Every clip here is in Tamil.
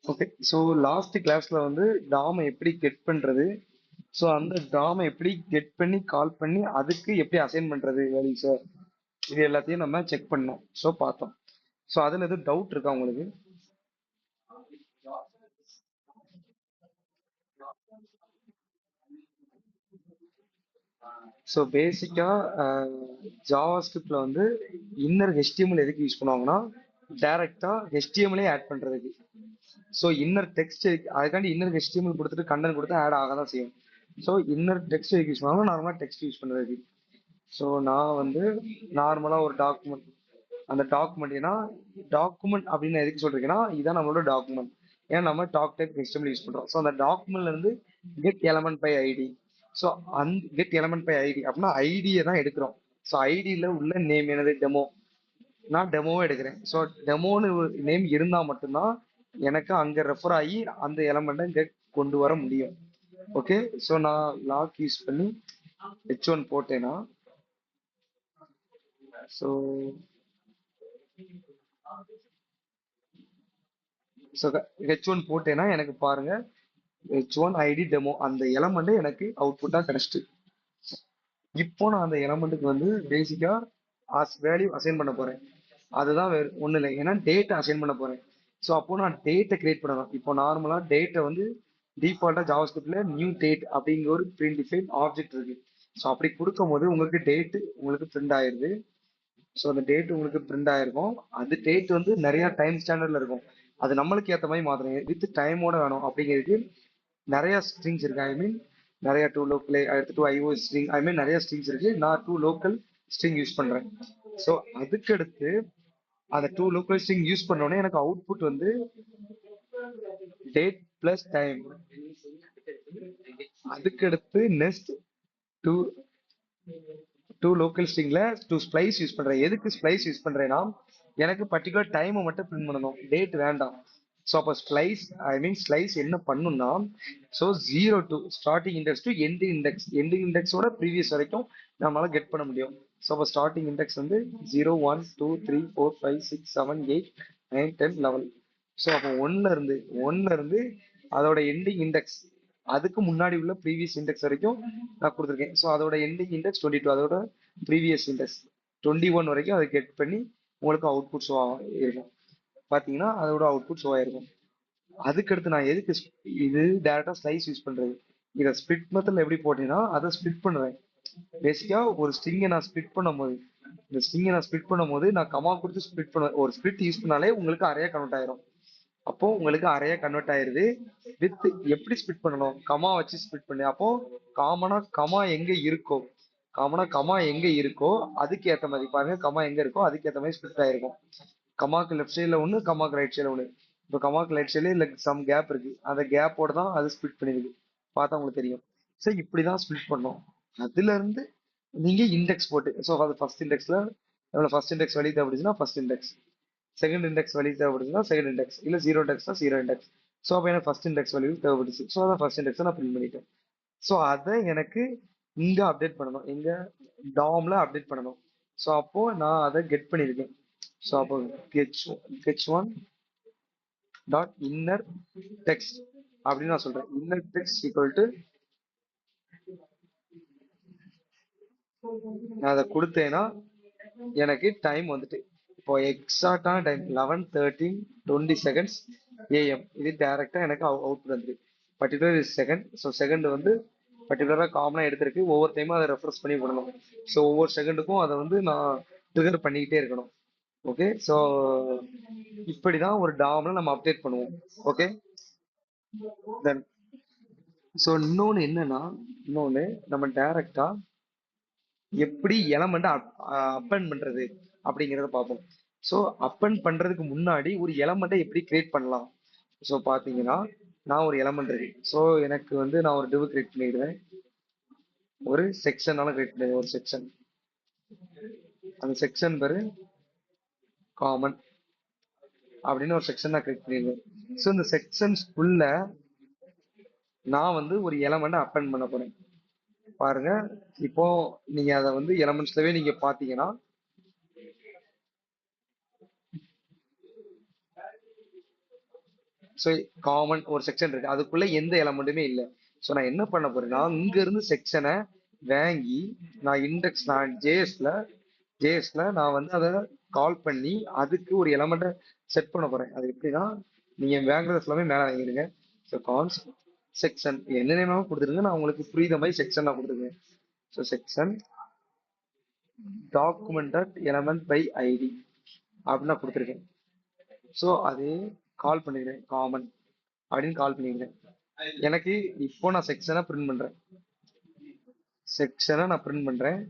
ஓகே. ஸோ லாஸ்ட் கிளாஸ்ல வந்து டாமை எப்படி கெட் பண்றது, ஸோ அந்த டாமை எப்படி கெட் பண்ணி கால் பண்ணி அதுக்கு எப்படி அசைன் பண்றது வேல்யூஸை, இது எல்லாத்தையும் நம்ம செக் பண்ணோம். ஸோ பார்த்தோம். ஸோ அதில் எதுவும் டவுட் இருக்கா உங்களுக்கு? ஸோ பேசிக்கா ஜாவா ஸ்கிரிப்ட்ல வந்து இன்னர் HTML எதுக்கு யூஸ் பண்ணுவாங்கன்னா டைரக்டா HTML ஆட் பண்றதுக்கு. ஸோ இன்னர் டெக்ஸ்ட் அதுக்காண்டி இன்னர் HTML கொடுத்துட்டு கண்டென்ட் கொடுத்து ஆட் ஆக தான் செய்யும். ஸோ இன்னர் டெக்ஸ்ட் யூஸ் பண்ணுவாங்க, நார்மலாக டெக்ஸ்ட் யூஸ் பண்ணுறதுக்கு. ஸோ நான் வந்து நார்மலாக ஒரு டாக்குமெண்ட், அந்த டாக்குமெண்ட் ஏன்னா டாக்குமெண்ட் அப்படின்னு எதுக்கு சொல்றீங்கன்னா இதான் நம்மளோட டாக்குமெண்ட். ஏன்னா நம்ம டாக் டைப் HTML யூஸ் பண்றோம். ஸோ அந்த டாக்குமெண்ட்ல இருந்து get element by ID. So அந்த கெட் எலமெண்ட் பை ஐடி அப்படின்னா ஐடியை தான் எடுக்கிறோம். ஸோ ஐடியில் உள்ள நேம் என்னது டெமோ, நான் டெமோவே எடுக்கிறேன். ஸோ டெமோன்னு நேம் இருந்தால் மட்டும்தான் எனக்கு அங்கே ரெஃபர் ஆகி அந்த எலமெண்ட்டை இங்கே கொண்டு வர முடியும். ஓகே. ஸோ நான் லாக் யூஸ் பண்ணி H1 போட்டேன்னா, ஸோ ஸோ H1 போட்டேன்னா எனக்கு பாருங்க H1 ஐடி டெமோ அந்த எலமெண்ட் எனக்கு அவுட்புட்டாக கிடைச்சிட்டு, இப்போ நான் அந்த எலமெண்ட்டுக்கு வந்து பேசிக்கா வேல்யூ அசைன் பண்ண போறேன். அதுதான் வேறு ஒன்றும் இல்லை, ஏன்னா டேட்டை அசைன் பண்ண போறேன். ஸோ அப்போ நான் டேட்டை கிரியேட் பண்ணணும். இப்போ நார்மலாக டேட்டை வந்து டிஃபால்ட்டாக ஜாவாஸ்கிரிப்ட்ல நியூ டேட் அப்படிங்கிற ஒரு ப்ரீ டிஃபைன் ஆப்ஜெக்ட் இருக்கு. ஸோ அப்படி கொடுக்கும்போது உங்களுக்கு டேட்டு உங்களுக்கு பிரிண்ட் ஆயிருது. ஸோ அந்த டேட் உங்களுக்கு பிரிண்ட் ஆயிருக்கும். அது டேட் வந்து நிறைய டைம் ஸ்டாண்டர்ட்ல இருக்கும். அது நம்மளுக்கு ஏற்ற மாதிரி மாத்திரம் வித் டைமோட வேணும் அப்படிங்கிறதுக்கு நிறைய ஸ்ட்ரிங்ஸ் இருக்கு. ஐ மீன் நிறைய டூ லோக்கல் அடுத்து டூ ஐஓ ஸ்ட்ரிங், ஐ மீன் நிறைய ஸ்ட்ரிங்ஸ் இருக்கு. நான் டூ லோக்கல் ஸ்ட்ரிங் யூஸ் பண்றேன். ஸோ அதுக்கு அடுத்து அந்த டூ லோக்கல் ஸ்ட்ரிங் யூஸ் பண்ணோடனே எனக்கு அவுட்புட் வந்து டேட் பிளஸ் டைம். அதுக்கு அடுத்து நெக்ஸ்ட் டூ டூ லோக்கல் ஸ்ட்ரிங்ல டூ ஸ்ப்ளைஸ் யூஸ் பண்றேன். எதுக்கு ஸ்ப்ளைஸ் யூஸ் பண்றேன்னா எனக்கு பர்டிகுலர் டைமை மட்டும் பிரிண்ட் பண்ணணும், டேட் வேண்டாம். ஸோ அப்போ ஸ்லைஸ், ஐ மீன் ஸ்லைஸ் என்ன பண்ணும்னா, so zero to starting index to ending index, ending இண்டெக்ஸோட ப்ரீவியஸ் வரைக்கும் நம்மளால கெட் பண்ண முடியும். ஸோ அப்போ ஸ்டார்டிங் இண்டெக்ஸ் வந்து 0 1 2 3 4 5 6 7 8 9 10 11. ஸோ அப்போ ஒன்ல இருந்து அதோட எண்டிங் இண்டெக்ஸ் அதுக்கு முன்னாடி உள்ள ப்ரீவியஸ் இண்டெக்ஸ் வரைக்கும் நான் கொடுத்துருக்கேன். ஸோ அதோட எண்டிங் இண்டெக்ஸ் 22, அதோட ப்ரீவியஸ் இண்டெக்ஸ் 21 வரைக்கும் அதை கெட் பண்ணி உங்களுக்கு அவுட்புட் ஷோ இருக்கும். பார்த்தீங்கன்னா அதோட அவுட்புட் ஷோ ஆயிருக்கும். அதுக்கடுத்து நான் எதுக்கு இது டேரக்டா ஸ்லைஸ் யூஸ் பண்றது, இதை ஸ்பிட் மெத்தட்ல எப்படி போட்டீங்கன்னா அதை ஸ்பிட் பண்ணுவேன். பேசிக்கா ஒரு ஸ்ட்ரிங்கை நான் ஸ்பிட் பண்ணும்போது, இந்த ஸ்ட்ரிங்கை நான் ஸ்பிட் பண்ணும்போது நான் கமா கொடுத்து ஸ்பிட் பண்ணுவேன். ஒரு ஸ்பிட் யூஸ் பண்ணாலே உங்களுக்கு அறையா கன்வெர்ட் ஆயிரும். அப்போ உங்களுக்கு அறையா கன்வெர்ட் ஆயிருது. வித் எப்படி ஸ்பிட் பண்ணணும், கமா வச்சு ஸ்பிட் பண்ணு. அப்போ காமனா கமா எங்க இருக்கோ, அதுக்கு ஏத்த மாதிரி பாருங்க, கமா எங்க இருக்கோ அதுக்கு ஏத்த மாதிரி ஸ்பிட் ஆயிருக்கும். கமாக்கு லெஃப்ட் சைடுல ஒன்று, கமாக்கு ரைட் சைடுல ஒன்று. இப்போ கமாக்கு ரைட் சைடுல இல்லை சம் கேப் இருக்கு, அந்த கேப்போட தான் அது ஸ்பிட் பண்ணிருக்கு. பார்த்தா உங்களுக்கு தெரியும். சரி இப்படிதான் ஸ்பிட் பண்ணோம். அதுல இருந்து நீங்க இண்டெக்ஸ் போட்டு, ஸோ அது ஃபர்ஸ்ட் இண்டெக்ஸ்ல ஃபர்ஸ்ட் இண்டெக்ஸ் வெளியே தேவைப்படுச்சுன்னா ஃபர்ஸ்ட் இண்டெக்ஸ், செகண்ட் இண்டெக்ஸ் வெளியே தேவைப்படுச்சுன்னா செகண்ட் இண்டெக்ஸ், இல்லை ஜீரோ இண்டெக்ஸ்னா ஜீரோ இண்டெக்ஸ். ஸோ அப்போ எனக்கு ஃபர்ஸ்ட் இண்டெக்ஸ் வேல்யூ தேவைப்படுச்சு. ஸோ அதான் ஃபர்ஸ்ட் இண்டெக்ஸ் நான் பிரிண்ட் பண்ணிட்டேன். ஸோ அதை எனக்கு இங்க அப்டேட் பண்ணணும், எங்க டாம்ல அப்டேட் பண்ணணும். ஸோ அப்போ நான் அதை கெட் பண்ணியிருக்கேன். ஸோ அப்போ கெச் ஒன் டாட் இன்னர் டெக்ஸ்ட் அப்படின்னு நான் சொல்றேன். இன்னர் டெக்ஸ்ட் ஈக்குவல் டு, நான் அதை கொடுத்தேன்னா எனக்கு டைம் வந்துட்டு இப்போ எக்ஸாக்டான டைம் 11:13:20 AM. இது டைரக்டா எனக்கு அவுட்புட் வந்துருக்கு. Particular second. ஸோ செகண்ட் வந்து பர்டிகுலரா காமனா எடுத்திருக்கு. ஒவ்வொரு டைமும் அதை ரெஃபரன்ஸ் பண்ணி விடணும். ஸோ ஒவ்வொரு செகண்டுக்கும் அதை வந்து நான் ட்ரிகர் பண்ணிக்கிட்டே இருக்கணும். ஓகே. ஸோ இப்படிதான் ஒரு டாம்ல நம்ம அப்டேட் பண்ணுவோம். ஓகே. தென் ஸோ இன்னொன்று என்னன்னா, இன்னொன்று நம்ம டைரக்டா எப்படி எலமெண்ட் அப்பன் பண்றது அப்படிங்கிறத பார்ப்போம். ஸோ அப்பன் பண்றதுக்கு முன்னாடி ஒரு எலமெண்ட்டை எப்படி கிரியேட் பண்ணலாம். ஸோ பார்த்தீங்கன்னா நான் ஒரு எலமெண்ட் இருக்கு. ஸோ எனக்கு வந்து நான் ஒரு டிவ் கிரியேட் பண்ணிடுவேன். ஒரு செக்ஷனால கிரியேட் பண்ணிடுவேன். ஒரு செக்ஷன், அந்த செக்ஷன் பேரு காமன் அப்படின்னு ஒரு செக்ஷன் நான் கிரியேட் பண்ணிடுவேன். ஸோ இந்த செக்ஷன்ஸ்குள்ள நான் வந்து ஒரு எலமெண்ட் அப்பன் பண்ண போறேன். பாருங்க, இப்போ நீங்க அதை வந்து எலமெண்ட்ஸ்லவே நீங்க பாத்தீங்கன்னா, ஸோ காமன் ஒரு செக்ஷன் இருக்கு, அதுக்குள்ள எந்த எலமெண்ட்டுமே இல்லை. ஸோ நான் என்ன பண்ண போறேன்னா இங்க இருந்து செக்ஷனை வாங்கி நான் இண்டெக்ஸ் நான் ஜேஎஸ்ல நான் வந்து அதை கால் பண்ணி அதுக்கு ஒரு எலமெண்ட்டை செட் பண்ண போறேன். அது எப்படின்னா நீங்க வாங்குறது எல்லாமே மேலே வாங்கிடுங்க. ஸோ கான்ஸ் செக்ஷன் என்ன நேமாவும் கொடுத்துருங்க, நான் உங்களுக்கு புரியுத மாதிரி செக்ஷன் நான் கொடுத்துருக்கேன். So section document dot element by ID அப்படின்னு நான் கொடுத்துருக்கேன். ஸோ அது கால் பண்ணிக்கிறேன் காமன் அப்படின்னு கால் பண்ணிக்கிறேன். எனக்கு இப்போ நான் செக்ஷனை பிரிண்ட் பண்றேன். செக்ஷனை நான் பிரிண்ட் பண்றேன்.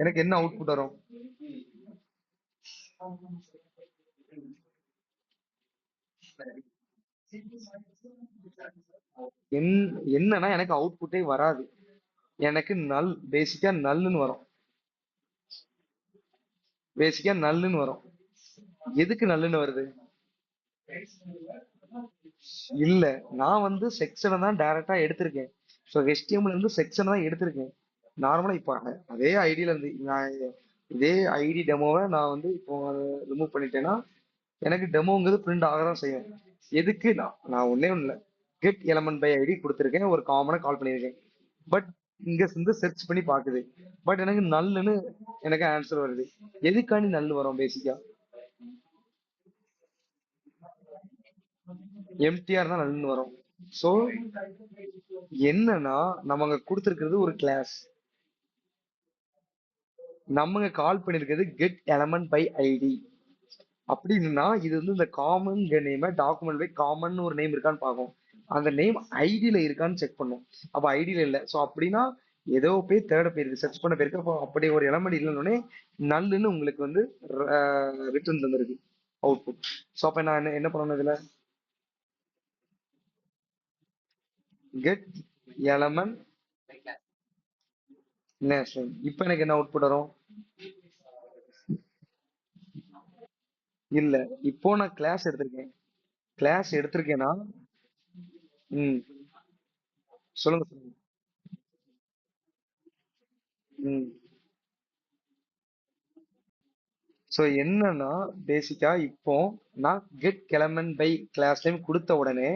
எனக்கு என்ன அவுட்புட் வரும்? என்னன்னா எனக்கு அவுட்புட்டே வராது. எனக்கு நல் பேசிக்கா நல்லுன்னு வரும். பேசிக்கா நல்லுன்னு வரும். எதுக்கு நல்லுன்னு வருது? இல்ல, நான் வந்து செக்ஷனை தான் டைரக்டா எடுத்திருக்கேன். ஸோ HTML இருந்து செக்ஷன் தான் எடுத்திருக்கேன். நார்மலா இப்போ அதே ஐடியில இருந்து நான் இதே ஐடி டெமோவை நான் வந்து இப்போ ரிமூவ் பண்ணிட்டேன்னா எனக்கு டெமோங்கிறது பிரிண்ட் ஆக தான் செய்யும். எதுக்கு நான் ஒன்னே ஒண்ணு இல்லை, கெட் எலமெண்ட் பை ஐடி கொடுத்துருக்கேன், ஒரு காமனை கால் பண்ணியிருக்கேன். பட் இங்க இருந்து சர்ச் பண்ணி பாக்குது. பட் எனக்கு நல்லுன்னு எனக்கு ஆன்சர் வருது. எதுக்காண்டி நல்லு வரும்? பேசிக்கா எம்டிஆர் தான் நல்லுன்னு வரும். ஸோ என்னன்னா நம்ம அங்க கொடுத்துருக்கிறது ஒரு கிளாஸ், நம்ம கால் பண்ணிருக்கிறது கெட் எலமெண்ட் பை ஐடி. அப்படின்னா இது வந்து இந்த common name document by common ஒரு நேம் இருக்கான்னு பார்க்கும். அந்த நேம் ஐடியில இருக்கான்னு செக் பண்ணும். அப்ப ஐடியில இல்ல. ஸோ அப்படின்னா ஏதோ போய் தேட போயிருக்கு, சர்ச் பண்ண போயிருக்கு. அப்போ அப்படி ஒரு எலமெண்ட் இல்லைன்னொடனே நல்லுன்னு உங்களுக்கு வந்து ரிட்டர்ன் தந்திருக்கு அவுட்புட். ஸோ அப்ப நான் என்ன பண்ணணும் இதுல? Get element nation. இப்போ எனக்கு என்ன அவுட்புட் வரும்? இல்ல, இப்போ நான் கிளாஸ் எடுத்திருக்கேன். கிளாஸ் எடுத்திருக்கேன்னா ம் சொல்லுங்க சொல்லுங்க. ம் ஸோ என்னன்னா பேசிக்கா இப்போ நான் get element by class name கொடுத்த உடனே,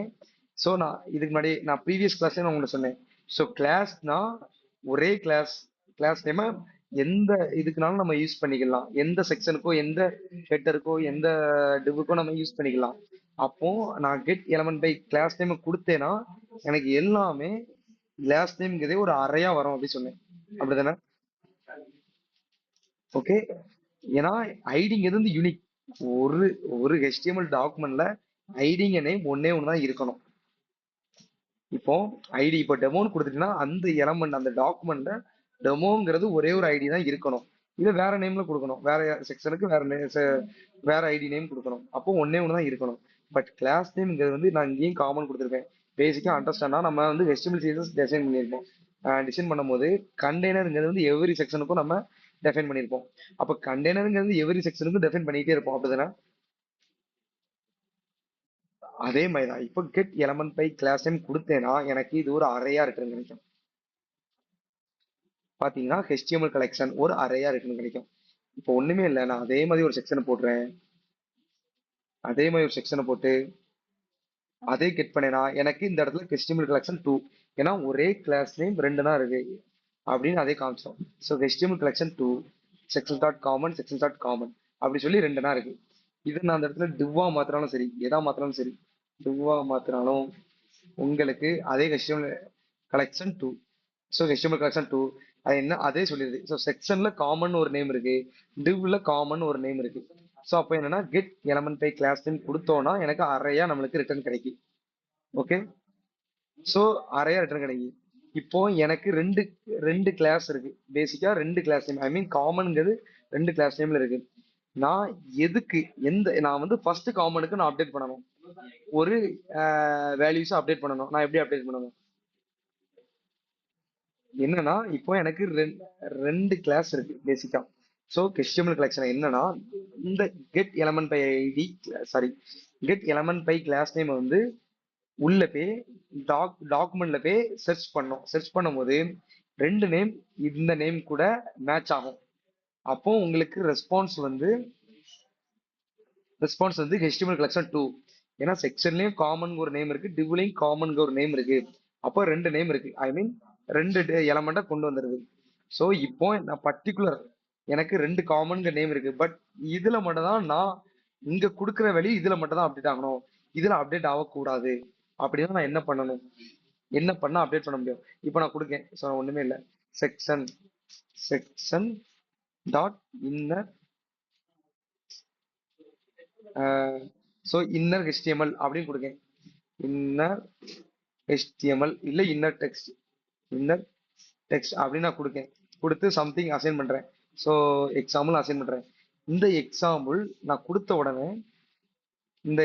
ஸோ நான் இதுக்கு முன்னாடி நான் ப்ரீவியஸ் கிளாஸ்ல நான் உங்களுக்கு சொன்னேன். ஸோ கிளாஸ்னா ஒரே கிளாஸ், கிளாஸ் நேம எந்த இதுக்குனாலும் நம்ம யூஸ் பண்ணிக்கலாம். எந்த செக்ஷனுக்கோ எந்த ஹெட்டருக்கோ எந்த டிவுக்கோ நம்ம யூஸ் பண்ணிக்கலாம். அப்போ நான் get element by class name கொடுத்தேன்னா எனக்கு எல்லாமே கிளாஸ் நேம்ங்கிறதே ஒரு அறையா வரும் அப்படி சொன்னேன். அப்படிதானே? ஓகே. ஏன்னா ஐடிங்கிறது வந்து யூனிக். ஒரு ஒரு HTML டாக்குமெண்ட்ல ஐடிங்க நேம் ஒன்னே ஒன்று தான் இருக்கணும். இப்போ ஐடி இப்போ டெமோன்னு கொடுத்துட்டீங்கன்னா அந்த எலமெண்ட் அந்த டாக்குமெண்ட்ல டெமோங்கிறது ஒரே ஒரு ஐடி தான் இருக்கணும். இதை வேற நேம்ல கொடுக்கணும், வேற செக்ஷனுக்கு வேற வேற ஐடி நேம் கொடுக்கணும். அப்போ ஒன்னே ஒன்று தான் இருக்கணும். பட் கிளாஸ் நேம்ங்கிறது வந்து நான் இங்கேயும் காமன் கொடுத்துருக்கேன். பேசிக்கா அண்டர்ஸ்டாண்டா நம்ம வந்து HTML CSS டிசைன் பண்ணியிருப்போம். டிசைன் பண்ணும்போது கண்டெய்னருங்கிறது வந்து எவ்ரி செக்ஷனுக்கும் நம்ம டெஃபைன் பண்ணியிருப்போம். அப்ப கண்டெய்னருங்கிறது எவ்ரி செக்ஷனுக்கும் டெஃபைன் பண்ணிட்டே இருப்போம். அப்படிதானே? அதே மாதிரி தான் இப்போ get element by class name கொடுத்தேன்னா எனக்கு இது ஒரு அறையா இருக்குன்னு நினைக்கும். பாத்தீங்கன்னா HTML கலெக்ஷன் ஒரு அறையா இருக்குன்னு கிடைக்கும். இப்போ ஒண்ணுமே இல்லை, நான் அதே மாதிரி ஒரு செக்ஷனை போடுறேன். அதே மாதிரி ஒரு செக்ஷனை போட்டு அதே கெட் பண்ணேனா எனக்கு இந்த இடத்துல HTML கலெக்ஷன் 2. ஏன்னா ஒரே கிளாஸ் நேம் ரெண்டு தான் இருக்கு அப்படின்னு அதே காமிச்சோம். So HTML collection 2 section dot common section dot common அப்படி சொல்லி ரெண்டு தான் இருக்கு. இது நான் அந்த இடத்துல டிவ்வா மாத்தினாலும் சரி, எதா மாத்தினாலும் சரி, டிவ்வா மாத்தினாலும் உங்களுக்கு அதே HTML collection 2. So HTML collection 2 அது என்ன அதே சொல்லிடுது. ஸோ செக்ஷன்ல காமன் ஒரு நேம் இருக்கு, டிவ்ல காமன் ஒரு நேம் இருக்கு. ஸோ அப்போ என்னன்னா get element by class name கொடுத்தோம்னா எனக்கு அறையா நம்மளுக்கு ரிட்டர்ன் கிடைக்கும். ஓகே. ஸோ அறையா ரிட்டர்ன் கிடைக்கும். இப்போ எனக்கு ரெண்டு ரெண்டு கிளாஸ் இருக்கு. பேசிக்கா ரெண்டு கிளாஸ் நேம், ஐ மீன் காமன்ங்கிறது ரெண்டு கிளாஸ் நேம்ல இருக்கு. நான் எதுக்கு நான் வந்து ஃபர்ஸ்ட் காமனுக்கு நான் அப்டேட் பண்ணணும், ஒரு வேல்யூஸ் அப்டேட் பண்ணணும். நான் எப்படி அப்டேட் பண்ணணும்? என்னன்னா இப்போ எனக்கு ரெண்டு கிளாஸ் இருக்கு பேசிக்கா. ஸோ HTML கலெக்ஷன் என்னன்னா இந்த get element by ID, sorry, get element by class name வந்து உள்ள போய் டாக்குமெண்ட்ல போய் சர்ச் பண்ணோம். சர்ச் பண்ணும்போது ரெண்டு நேம் இந்த நேம் கூட மேட்ச் ஆகும். அப்போ உங்களுக்கு ரெஸ்பான்ஸ் வந்து ரெஸ்பான்ஸ் வந்து HTML கலெக்ஷன் 2. ஏன்னா செக்ஷன்லயும் காமன் ஒரு நேம் இருக்கு, டிவ்லையும் காமன் ஒரு நேம் இருக்கு. அப்போ ரெண்டு நேம் இருக்கு, ஐ மீன் ரெண்டு எலமெண்ட்டை கொண்டு வந்துருது. ஸோ இப்போ நான் பர்டிகுலர் எனக்கு ரெண்டு காமன் நேம் இருக்கு, பட் இதுல மட்டும் தான் நான் இங்க கொடுக்குற வேல்யூ இதுல மட்டும் தான் அப்டேட் ஆகணும், இதுல அப்டேட் ஆகக்கூடாது. அப்படின்னா நான் என்ன பண்ணணும், என்ன பண்ணா அப்டேட் பண்ண முடியும்? இப்போ நான் கொடுக்கேன், ஸோ ஒண்ணுமே இல்லை, section section dot inner, so inner HTML அப்படின்னு கொடுக்கேன். இன்னர் HTML இல்லை இன்னர் டெக்ஸ்ட், இன்னர் டெக்ஸ்ட் அப்படின்னு நான் கொடுக்கேன். கொடுத்து சம்திங் அசைன் பண்றேன். ஸோ எக்ஸாம்பிள் அசைன் பண்றேன். இந்த எக்ஸாம்பிள் நான் கொடுத்த உடனே இந்த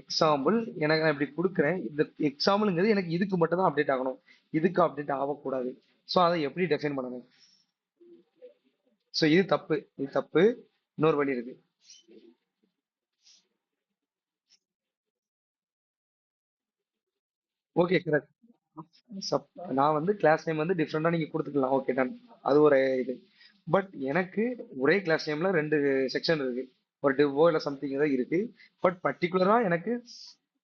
எக்ஸாம்பிள் எனக்கு நான் இப்படி கொடுக்குறேன். இந்த எக்ஸாம்பிள்ங்கிறது எனக்கு இதுக்கு மட்டும் தான் அப்டேட் ஆகணும், இதுக்கு அப்டேட் ஆகக்கூடாது. ஸோ அதை எப்படி டிஃபைன் பண்ணணும்? ஸோ இது தப்பு, இது தப்பு. இன்னொரு வழி இருக்கு. Okay, correct. நான் வந்து கிளாஸ் நேம் வந்து டிஃப்ரெண்டா நீங்க கொடுத்துக்கலாம், ஓகே டன். அது ஒரு இது. பட் எனக்கு ஒரே கிளாஸ் நேம்ல ரெண்டு செக்ஷன் இருக்கு, ஒரு டிவோ இல்ல சம்திங் ஏதோ இருக்கு. பட் பர்டிகுலரா எனக்கு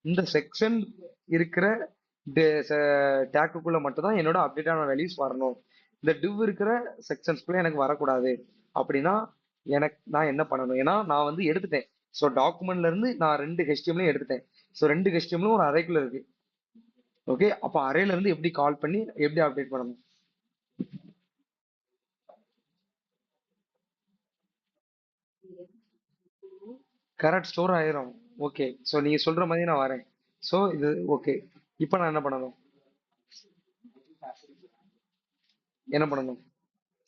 இந்த செக்ஷன் இருக்கிற டேக்குக்குள்ள மட்டும் தான் என்னோட அப்டேட்டான வேல்யூஸ் வரணும். இந்த டிவ் இருக்கிற செக்ஷன்ஸ்குள்ள எனக்கு வரக்கூடாது. அப்படின்னா நான் என்ன பண்ணணும்? ஏன்னா நான் வந்து எடுத்துட்டேன். ஸோ டாக்குமெண்ட்ல இருந்து நான் ரெண்டு HTML எடுத்துட்டேன். ஸோ ரெண்டு HTML ஒரு அறைக்குள்ள இருக்கு. ஓகே, அப்போ அரேல இருந்து எப்படி கால் பண்ணி எப்படி அப்டேட் பண்ணணும்? கரெக்ட், ஸ்டோர் ஆயிரும். ஓகே, ஸோ நீங்க சொல்ற மாதிரி நான் வரேன். ஸோ இது ஓகே. இப்போ நான் என்ன பண்ணணும்? என்ன பண்ணணும்?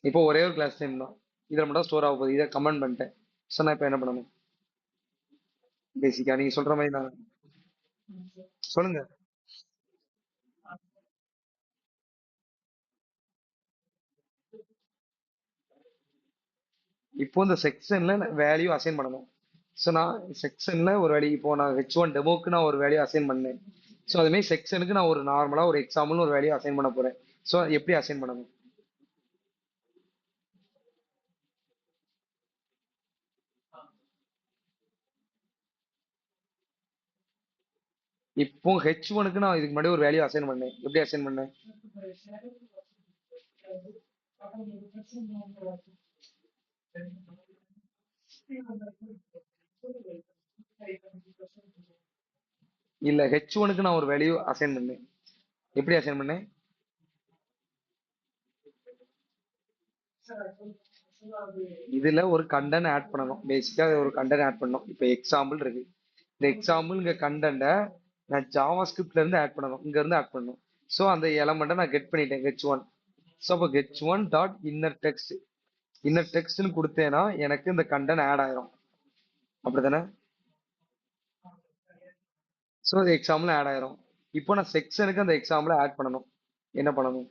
இப்போ ஒரே ஒரு கிளாஸ் நேம் தான், இதில் மட்டும் ஸ்டோர் ஆக போகுது, இதை கமெண்ட் பண்ணிட்டேன். ஸோ நான் இப்போ என்ன பண்ணணும்? பேசிக்கா நீங்க சொல்ற மாதிரி நான் சொல்லுங்க. இப்போ இந்த செக்ஷன்ல வேல்யூ அசைன் பண்ணணும். ஸோ நான் செக்ஷன்ல ஒரு வேல்யூ, இப்போ நான் H1 டெமோக்கு நான் ஒரு வேல்யூ அசைன் பண்ணேன். ஸோ அதுமாதிரி செக்ஷனுக்கு நான் ஒரு நார்மலா ஒரு எக்ஸாம்பிள் ஒரு வேல்யூ அசைன் பண்ண போறேன். ஸோ எப்படி அசைன் பண்ணணும்? இப்போ H1க்கு நான் இதுக்கு முன்னாடி ஒரு வேல்யூ அசைன் பண்ணேன், எப்படி அசைன் பண்ணேன்? இல்ல, H1க்கு நான் ஒரு வேல்யூ அசைன் பண்ணேன், எப்படி அசைன் பண்ணேன்? இதுல ஒரு கண்டென்ட் ஆட் பண்ணணும், பேசிக்கா ஒரு கண்டென்ட் ஆட் பண்ணணும். இப்போ எக்ஸாம்பிள் இருக்கு, இந்த எக்ஸாம்பிள்ங்க கண்டென்ட்டை நான் ஜாவா ஸ்கிரிப்ட்ல இருந்து ஆட் பண்ணணும், இங்க இருந்து ஆட் பண்ணணும். ஸோ அந்த எலமெண்ட்டை நான் கெட் பண்ணிட்டேன், H1. ஸோ அப்போ H1 dot inner text, inner டெக்ஸ்ட்னு கொடுத்தேன்னா எனக்கு இந்த கண்டென்ட் ஆட் ஆயிரும், அப்படிதானே? ஸோ அது எக்ஸாம்பிள் ஆட் ஆயிரும். இப்போ நான் செக்ஷனுக்கு அந்த எக்ஸாம்பிளை ஆட் பண்ணணும், என்ன பண்ணணும்?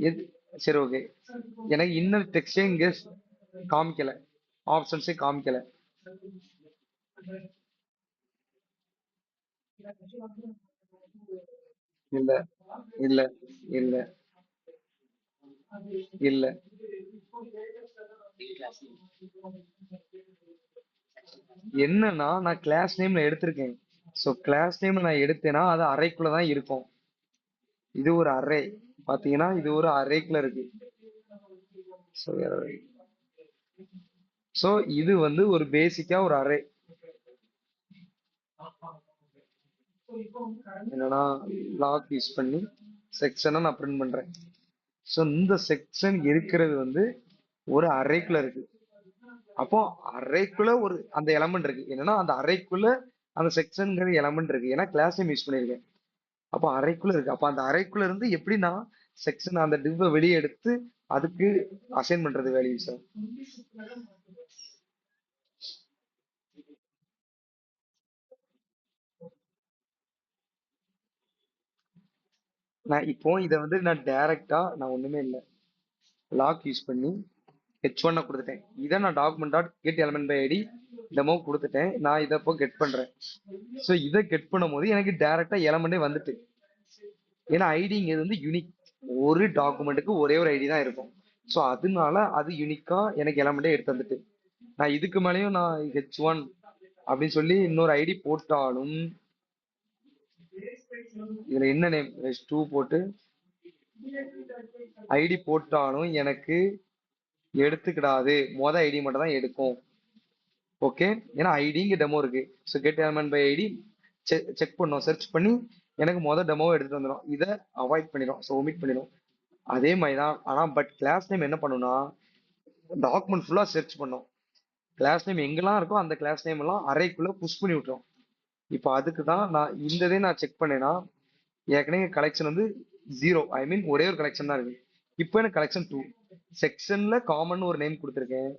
எது? சரி, ஓகே. எனக்கு இன்னர் டெக்ஸ்டே இங்க காமிக்கல, ஆப்ஷன்ஸே காமிக்கல. இல்ல, இல்ல, இல்ல, இல்ல. என்னன்னா நான் கிளாஸ் நேம்ல எடுத்திருக்கேன். ஸோ கிளாஸ் நேம்ல நான் எடுத்தேன்னா அது அறைக்குள்ள தான் இருக்கும். இது ஒரு அரே, பாத்தீங்கன்னா இது ஒரு அரேக்குள்ள இருக்கு. ஸோ ஸோ இது வந்து ஒரு பேசிக்கா ஒரு அரே. என்னன்னா லாக் யூஸ் பண்ணி செக்ஷனை நான் பிரிண்ட் பண்றேன். ஸோ இந்த செக்ஷன் இருக்கிறது வந்து ஒரு அரேக்குள்ள இருக்கு. அப்போ அரேக்குள்ள ஒரு அந்த எலமெண்ட் இருக்கு, என்னன்னா அந்த அரேக்குள்ள அந்த செக்ஷன்ங்கிற எலமெண்ட் இருக்கு, ஏன்னா கிளாஸ் நேம் யூஸ் பண்ணிருக்கேன். அப்போ அறைக்குள்ள இருக்கு. அப்போ அந்த அறைக்குள்ள இருந்து எப்படி நான் செக்ஷன் அந்த டிவ்வ வெளியே எடுத்து அதுக்கு அசைன் பண்றது வேல்யூ சார்? நான் இப்போ இதை வந்து நான் டைரக்டா நான் ஒண்ணுமே இல்லை, லாக் யூஸ் பண்ணி H1 கொடுத்துட்டேன். இதை நான் document dot get element by ID demo கொடுத்துட்டேன். நான் இதை இப்போ கெட் பண்றேன். ஸோ இதை கெட் பண்ணும் போது எனக்கு டைரக்டா எலமெண்டே வந்துட்டு, ஏன்னா ஐடிங்கிறது வந்து யூனிக். ஒரு டாக்குமெண்ட்டுக்கு ஒரே ஒரு ஐடி தான் இருக்கும். ஸோ அதனால அது யூனிக்கா எனக்கு எலமெண்டே எடுத்து வந்துட்டு நான் இதுக்கு மேலேயும் நான் H1 அப்படின்னு சொல்லி இன்னொரு ஐடி போட்டாலும் இதுல என்ன நேம் H2 போட்டு ஐடி போட்டாலும் எனக்கு எடுத்துக்கிடாது. ஐடி மட்டும் தான் எடுக்கும். ஓகே, ஏன்னா ஐடிங்க டெமோ இருக்கு. So get element by ID check பண்ணோம், சர்ச் பண்ணி எனக்கு டெமோவை எடுத்துட்டு வந்துடும். இதை அவாய்ட் பண்ணிடும், ஸோ ஒமிட் பண்ணிடும். அதே மாதிரி தான். ஆனால் பட் கிளாஸ் நேம் என்ன பண்ணுன்னா டாக்குமெண்ட் ஃபுல்லாக சர்ச் பண்ணோம். கிளாஸ் நேம் எங்கெல்லாம் இருக்கோ அந்த கிளாஸ் நேம் எல்லாம் அறைக்குள்ள புஷ் பண்ணி விட்டுரும். இப்போ அதுக்கு தான் நான் இந்த இதை நான் செக் பண்ணேன்னா ஏற்கனவே கலெக்ஷன் வந்து 0, ஐ மீன் ஒரே ஒரு கலெக்ஷன் தான் இருக்கு. இப்போ எனக்கு கலெக்ஷன் 2 செக்ஷன்ல காமன் ஒரு நேம் கொடுத்துருக்கேன்.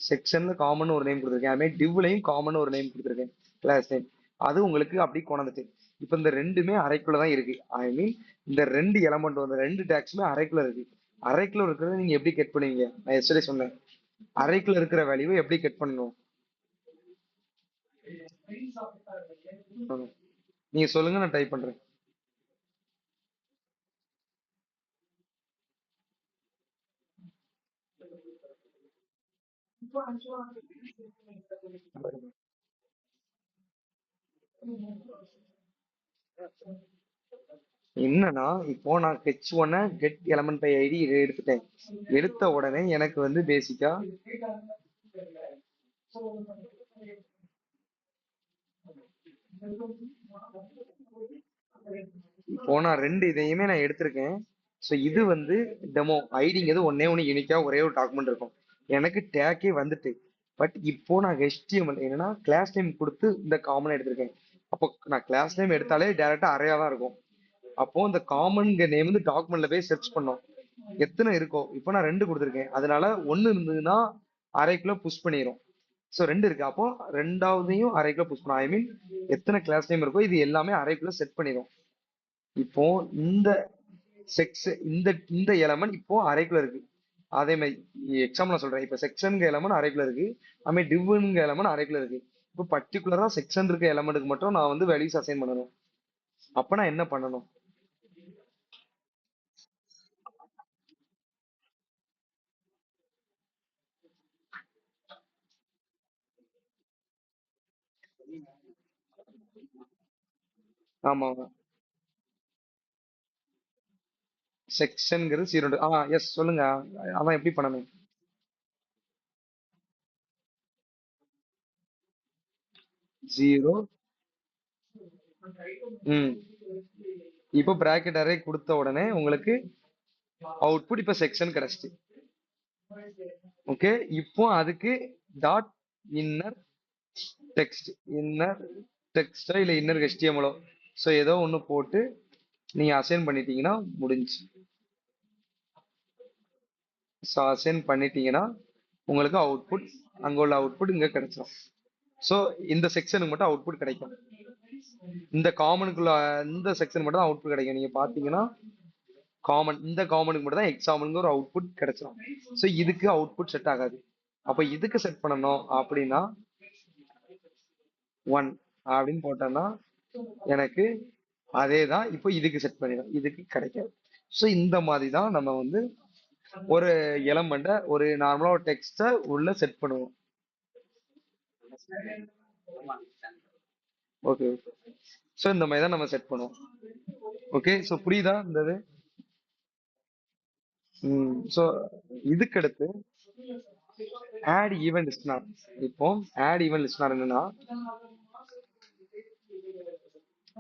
செக்ஷன்ல காமன் ஒரு நேம் கொடுத்துருக்கேன். அதுமாதிரி டிவ்லையும் காமன் ஒரு நேம் கொடுத்துருக்கேன், கிளாஸ் நேம். அது உங்களுக்கு அப்படி கொண்டுட்டு இப்போ இந்த ரெண்டுமே அறைக்குள்ள தான் இருக்கு. ஐ மீன் இந்த ரெண்டு எலமெண்ட் வந்து ரெண்டு டேக்ஸுமே அறைக்குள்ள இருக்கு. அறைக்குள்ள இருக்கிறத நீங்க எப்படி கெட் பண்ணுவீங்க? நான் எஸ்டே சொன்னேன், அறைக்குள்ள இருக்கிற வேல்யூவை எப்படி கெட் பண்ணணும். நீங்க சொல்லுங்க, நான் டைப் பண்றேன். என்னன்னா இப்போ நான் H1 get element by ID எடுத்துட்டேன். எடுத்த உடனே எனக்கு வந்து பேசிக்கா இப்போ நான் ரெண்டு இதையுமே நான் எடுத்திருக்கேன். ஸோ இது வந்து டெமோ ஐடிங்கிறது ஒன்னே ஒன்று யூனிக்கா ஒரே ஒரு டாக்குமெண்ட் இருக்கும். எனக்கு டேக்கே வந்துட்டு. பட் இப்போ நான் HTML என்னன்னா கிளாஸ் நேம் கொடுத்து இந்த காமன் எடுத்திருக்கேன். அப்போ நான் கிளாஸ் நேம் எடுத்தாலே டேரக்டா அறையா தான் இருக்கும். அப்போ இந்த காமன் நேம் வந்து டாக்குமெண்ட்ல போய் சர்ச் பண்ணோம், எத்தனை இருக்கோ. இப்போ நான் ரெண்டு கொடுத்துருக்கேன், அதனால ஒன்னு இருந்ததுன்னா அரைக்குள்ள புஷ் பண்ணிடும். ஸோ ரெண்டு இருக்கு, அப்போ ரெண்டாவதையும் அரைக்குள்ள புஷ் பண்ணும். ஐ மீன் எத்தனை கிளாஸ் நேம் இருக்கோ இது எல்லாமே அரைக்குள்ள செட் பண்ணிடும். இப்போ இந்த செக்ஸ் இந்த இந்த எலமெண்ட் இப்போ அரைக்குள்ள இருக்கு. அதே மாதிரி எக்ஸாம்பிள் நான் சொல்றேன். இப்போ செக்ஷனுங்க எலமெண்ட் அரைக்குள்ள இருக்கு, அதுமாதிரி டிவ்னுங்க எலமெண்ட் அரைக்குள்ள இருக்கு. இப்போ பர்டிகுலரா செக்ஷன் இருக்க எலமெண்ட்டுக்கு மட்டும் நான் வந்து வேல்யூஸ் அசைன் பண்ணணும். அப்ப நான் என்ன பண்ணணும்? ஆமா, செக்ஷன்ங்கிறது 0. எஸ் சொல்லுங்க. அதான் எப்படி பண்ணணும்? 0. ம் இப்போ பிராக்கெட் அரே கொடுத்த உடனே உங்களுக்கு அவுட்புட் இப்போ செக்ஷன் கிடைச்சிட்டு. ஓகே, இப்போ அதுக்கு டாட் இன்னர் டெக்ஸ்ட், இன்னர் டெக்ஸ்டோ இல்ல இன்னர் HTML, ஸோ ஏதோ ஒன்று போட்டு நீங்க அசைன் பண்ணிட்டீங்கன்னா முடிஞ்சு. ஸோ அசைன் பண்ணிட்டீங்கன்னா உங்களுக்கு அவுட்புட் அங்க உள்ள அவுட்புட் இங்க கிடைச்சிடும். ஸோ இந்த செக்ஷனுக்கு மட்டும் அவுட்புட் கிடைக்கும். இந்த காமனுக்குள்ள இந்த செக்ஷன் மட்டும் தான் அவுட்புட் கிடைக்கும். நீங்க பாத்தீங்கன்னா காமன், இந்த காமனுக்கு மட்டும் தான் எக்ஸாம்பிள்ங்கிற ஒரு அவுட்புட் கிடைச்சிடும். ஸோ இதுக்கு அவுட்புட் செட் ஆகாது. அப்ப இதுக்கு செட் பண்ணணும் அப்படின்னா 1 அப்படின்னு போட்டோம்னா எனக்கு அதே தான் இப்போ இதுக்கு செட் பண்ணிடும், இதுக்கு கிடைக்காது. ஸோ இந்த மாதிரி தான் நம்ம வந்து ஒரு எலமெண்ட ஒரு நார்மலா ஒரு டெக்ஸ்ட உள்ள செட் பண்ணுவோம். ஓகே, ஸோ இந்த மாதிரி தான் நம்ம செட் பண்ணுவோம். ஓகே, ஸோ புரியுதா இந்த இது? ஸோ இதுக்கு அடுத்து ஆட் ஈவென்ட் லிஸ்ட்னர். இப்போ ஆட் ஈவென்ட் லிஸ்ட்னர் என்னன்னா,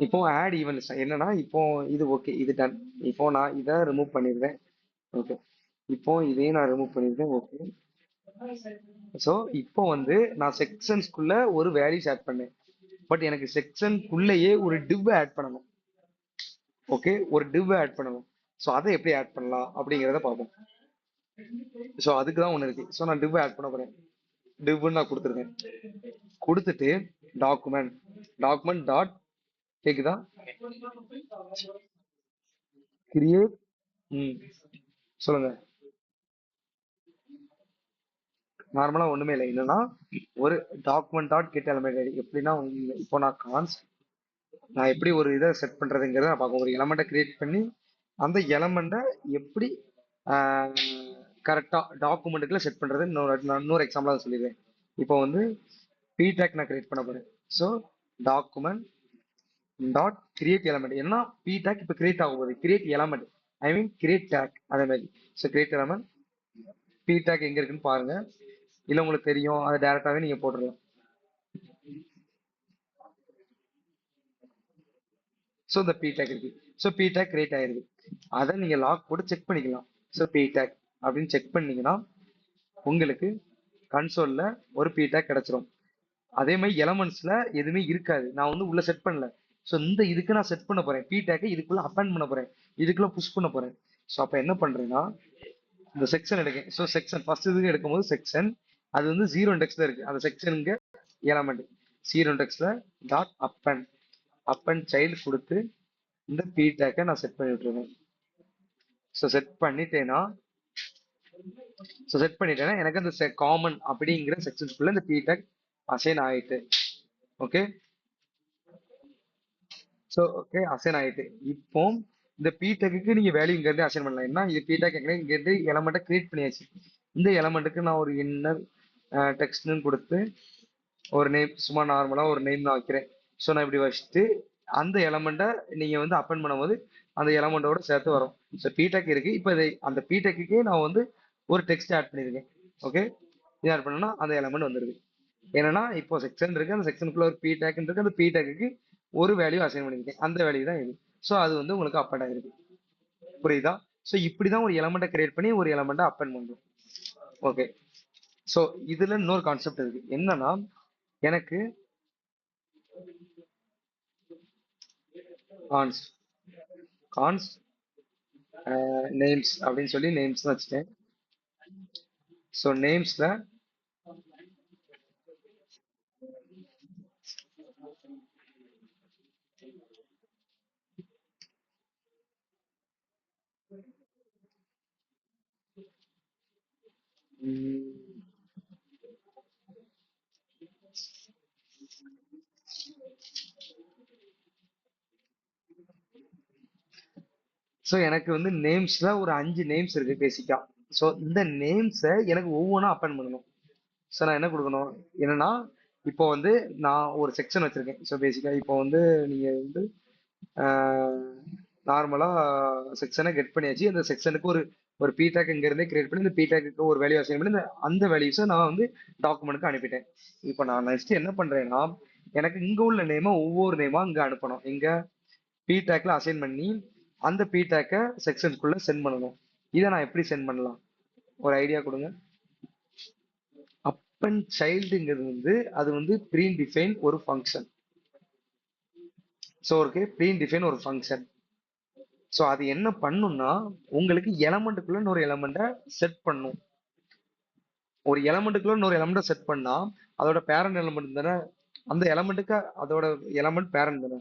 இப்போ ஆட் ஈவென்ட் லிஸ்ட்னர் என்னன்னா, இப்போ இது ஓகே, இது டன். இப்போ நான் இதை ரிமூவ் பண்ணிடுறேன். ஓகே, இப்போ இதையும் நான் ரிமூவ் பண்ணிருக்கேன். ஓகே, ஸோ இப்போ வந்து நான் செக்ஷன்ஸ்குள்ள ஒரு வேல்யூஸ் ஆட் பண்ணேன். பட் எனக்கு செக்ஷனுக்குள்ளேயே ஒரு டிவ் ஆட் பண்ணணும். ஓகே, ஒரு டிவ் ஆட் பண்ணணும். ஸோ அதை எப்படி ஆட் பண்ணலாம் அப்படிங்கிறத பார்ப்போம். ஸோ அதுக்கு தான் ஒன்று இருக்கு. ஸோ நான் டிவ் ஆட் பண்ண போறேன். டிவ்னு நான் கொடுத்துருக்கேன். கொடுத்துட்டு டாக்குமெண்ட், டாக்குமெண்ட் டாட் கேக்குதா, கிரியேட். ம் சொல்லுங்க. நார்மலா ஒண்ணுமே இல்லை, என்னன்னா ஒரு document dot get element ID எப்படின்னா இப்போ நான் எப்படி ஒரு இதை செட் பண்றதுங்கிறத நான் பார்க்க ஒரு எலமெண்ட்டை கிரியேட் பண்ணி அந்த எலமெண்ட்டை எப்படி கரெக்டா டாக்குமெண்ட்டுக்குள்ள செட் பண்றது நான் இன்னொரு எக்ஸாம்பிள் சொல்லிடுறேன். இப்போ வந்து ptag நான் கிரியேட் பண்ண போறேன். So document dot create element, ஏன்னா ptag இப்போ கிரியேட் ஆகும் போது கிரியேட் எலமெண்ட், ஐ மீன் கிரியேட் டேக் அதே மாதிரி. ஸோ கிரியேட் எலமெண்ட் ptag எங்க இருக்குன்னு பாருங்க, இல்ல உங்களுக்கு தெரியும் அதை டேரக்டாவே நீங்க போட்டுடலாம். ஸோ இந்த ptag இருக்கு. ஸோ ptag கிரியேட் ஆயிருக்கு. அதை நீங்க லாக் போட்டு செக் பண்ணிக்கலாம். ஸோ ptag அப்படின்னு செக் பண்ணீங்கன்னா உங்களுக்கு கன்சோல்ல ஒரு ptag கிடைச்சிரும். அதே மாதிரி எலமெண்ட்ஸ்ல எதுவுமே இருக்காது, நான் வந்து உள்ள செட் பண்ணல. ஸோ இந்த இதுக்கு நான் செட் பண்ண போறேன், ptag இதுக்குள்ள அப்பெண்ட் பண்ண போறேன், இதுக்குள்ள புஷ் பண்ண போறேன். ஸோ அப்ப என்ன பண்றேன்னா இந்த செக்ஷன் எடுக்கேன். ஸோ செக்ஷன் ஃபர்ஸ்ட் இதுக்கு எடுக்கும்போது செக்ஷன் அது வந்து 0 இண்டெக்ஸ்ல இருக்கு. அந்த செக்ஷனுங்க எலமெண்ட் 0 இண்டெக்ஸ்ல டாட் அப்பெண்ட் சைல்டு கொடுத்து இந்த ptag நான் செட் பண்ணி விட்டுருவேன். ஸோ செட் பண்ணிட்டேன்னா எனக்கு அந்த காமன் அப்படிங்கிற செக்ஷன்ஸ்குள்ள இந்த ptag அசைன் ஆயிட்டு. ஓகே. ஸோ ஓகே அசைன் ஆயிட்டு. இப்போ இந்த ptag நீங்க வேல்யூ இங்க இருந்து அசைன் பண்ணலாம். என்ன இது ptag இங்க இருந்து எலமெண்ட்டை கிரியேட் பண்ணியாச்சு. இந்த எலமெண்ட்டுக்கு நான் ஒரு இன்னர் டெக்ஸ்ட்னு கொடுத்து ஒரு நேம் சும்மா நார்மலா ஒரு நேம் நான் வைக்கிறேன். ஸோ நான் இப்படி வச்சுட்டு அந்த எலமெண்ட்டை நீங்க வந்து அப்பெண்ட் பண்ணும்போது அந்த எலமெண்டோட சேர்த்து வரும். ஸோ ptag இருக்கு. இப்போ இதை அந்த ptagக்கே நான் வந்து ஒரு டெக்ஸ்ட் ஆட் பண்ணியிருக்கேன். ஓகே. இது ஆட் பண்ணனா அந்த எலமெண்ட் வந்துருது. என்னன்னா இப்போ செக்ஷன் இருக்கு, அந்த செக்ஷனுக்குள்ள ஒரு ptag இருக்கு, அந்த ptagக்கு ஒரு வேல்யூ அசைன் பண்ணிருக்கேன், அந்த வேல்யூ தான் இது. ஸோ அது வந்து உங்களுக்கு அப்பெண்ட் ஆயிருக்கு. புரியுதா? ஸோ இப்படிதான் ஒரு எலமெண்ட்டை கிரியேட் பண்ணி ஒரு எலமெண்ட்டை அப்பெண்ட் பண்றோம். ஓகே. ஸோ இதுல இன்னொரு கான்செப்ட் இருக்கு. என்னன்னா எனக்கு கான்ஸ் கான்ஸ் நேம்ஸ் அப்படின்னு சொல்லி நேம்ஸ் தான் வச்சுட்டேன். ஸோ நேம்ஸ்ல ஸோ எனக்கு வந்து நேம்ஸ்ல ஒரு 5 நேம்ஸ் இருக்கு பேசிக்கா. ஸோ இந்த நேம்ஸை எனக்கு ஒவ்வொன்றா அப்பெண்ட் பண்ணணும். ஸோ நான் என்ன கொடுக்கணும், என்னன்னா இப்போ வந்து நான் ஒரு செக்ஷன் வச்சிருக்கேன். ஸோ பேசிக்கா இப்போ வந்து நீங்க வந்து நார்மலா செக்ஷனை கெட் பண்ணியாச்சு. அந்த செக்ஷனுக்கு ஒரு ஒரு ptag இங்க இருந்தே கிரியேட் பண்ணி இந்த ptagக்கு ஒரு வேல்யூ அசைன் பண்ணி அந்த வேல்யூஸை நான் வந்து டாக்குமெண்ட்டுக்கு அனுப்பிட்டேன். இப்போ நான் நெக்ஸ்ட் என்ன பண்றேன்னா எனக்கு இங்க உள்ள நேமை ஒவ்வொரு நேமா இங்க அனுப்பணும். இங்க ptagல அசைன் பண்ணி அந்த ptag செக்ஷனுக்குள்ள சென்ட் பண்ணணும். இதை நான் எப்படி சென்ட் பண்ணலாம், ஒரு ஐடியா கொடுங்க. அப்பன் சைல்டுங்கிறது வந்து அது வந்து ப்ரீ டிஃபைன் ஒரு ஃபங்க்ஷன். ஸோ ஒரு ப்ரீ டிஃபைன் ஒரு ஃபங்க்ஷன். ஸோ அது என்ன பண்ணும்னா உங்களுக்கு எலமெண்ட்டுக்குள்ள இன்னொரு எலமெண்ட்டை செட் பண்ணும். ஒரு எலமெண்ட்டுக்குள்ள இன்னொரு எலமெண்ட்டை செட் பண்ணா அதோட பேரண்ட் எலமெண்ட் தானே, அந்த எலமெண்ட்டுக்கு அதோட எலமெண்ட் பேரண்ட் தானே.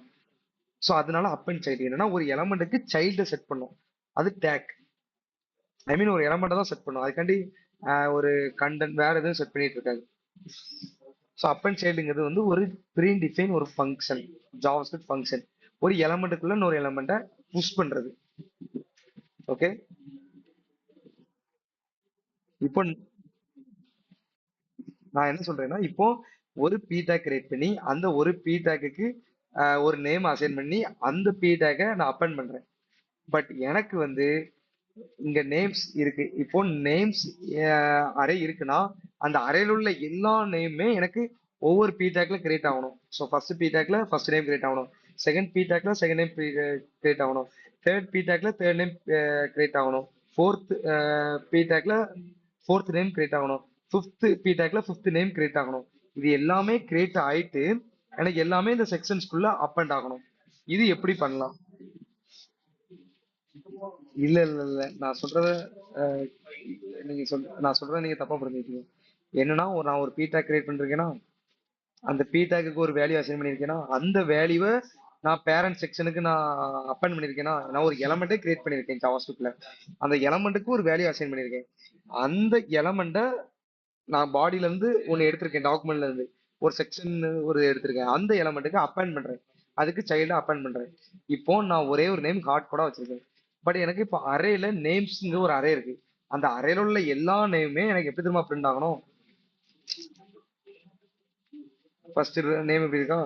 ஸோ அதனால அப்பன் சைல்டு என்னன்னா ஒரு எலமெண்ட்டுக்கு சைல்டை செட் பண்ணும். அது டேக், ஐ மீன் ஒரு எலமெண்ட்டை தான் செட் பண்ணும். அதுக்காண்டி ஒரு கண்டென்ட் வேற எதுவும் செட் பண்ணிட்டு இருக்காது. ஸோ அப்பன் சைல்டுங்கிறது வந்து ஒரு ப்ரீ டிஃபைன் ஒரு ஃபங்க்ஷன், ஜாவாஸ்கிரிப்ட் ஃபங்க்ஷன். ஒரு எலமெண்ட்டுக்குள்ள இன்னொரு எலமெண்ட்டை புஷ் பண்றது. ஓகே. இப்போ நான் என்ன சொல்றேன்னா இப்போ ஒரு ptag கிரியேட் பண்ணி அந்த ஒரு ptagக்கு ஒரு நேம் அசைன் பண்ணி அந்த ptag நான் அப்பெண்ட் பண்றேன். பட் எனக்கு வந்து இங்க நேம்ஸ் இருக்கு. இப்போ நேம்ஸ் அரே இருக்குன்னா அந்த அரேல உள்ள எல்லா நேமுமே எனக்கு ஒவ்வொரு ptagல கிரியேட் ஆகணும். ஸோ ஃபர்ஸ்ட் ptagல ஃபர்ஸ்ட் நேம் கிரியேட் ஆகணும், செகண்ட் ptagல செகண்ட் நேம் கிரியேட் ஆகணும், தேர்ட் ptagல தேர்ட் நேம் கிரியேட் ஆகணும், ஃபோர்த் ptagல ஃபோர்த் நேம் கிரியேட் ஆகணும், ஃபிஃப்த் ptagல ஃபிஃப்த் நேம் கிரியேட் ஆகணும். இது எல்லாமே கிரியேட் ஆயிட்டு எனக்கு எல்லாமே இந்த செக்ஷன்ஸ்குள்ள அப்பெண்ட் ஆகணும். இது எப்படி பண்ணலாம்? இல்ல இல்ல இல்ல நான் சொல்றத அஹ், நான் சொல்றத நீங்க தப்பா புரிஞ்சுக்கீங்க. என்னன்னா நான் ஒரு ptag கிரியேட் பண்ணிருக்கேன்னா அந்த ptagக்கு ஒரு வேல்யூ அசைன் பண்ணிருக்கேன்னா அந்த வேல்யூவை நான் பேரண்ட் செக்ஷனுக்கு நான் அப்பெண்ட் பண்ணிருக்கேன்னா நான் ஒரு எலமெண்ட்டே கிரியேட் பண்ணிருக்கேன் ஜாவாஸ்கிரிப்ட்ல. அந்த எலமெண்ட்டுக்கு ஒரு வேல்யூ அசைன் பண்ணிருக்கேன். அந்த எலமெண்ட்டை நான் பாடியில இருந்து ஒன்னு எடுத்திருக்கேன், டாக்குமெண்ட்ல இருந்து ஒரு செக்ஷன் ஒரு எடுத்திருக்கேன். அந்த எலமெண்ட்டுக்கு அப்பெண்ட் பண்றேன், அதுக்கு சைல்டு அப்பெண்ட் பண்றேன். இப்போ நான் ஒரே ஒரு நேம் ஹாட் கூட வச்சிருக்கேன். பட் எனக்கு இப்போ அரேல நேம்ஸ்ங்க ஒரு அரே இருக்கு. அந்த அரேல உள்ள எல்லா நேமுமே எனக்கு எப்படி தெரியுமா பிரிண்ட் ஆகணும்? ஃபர்ஸ்ட் நேம் எப்படி இருக்கா?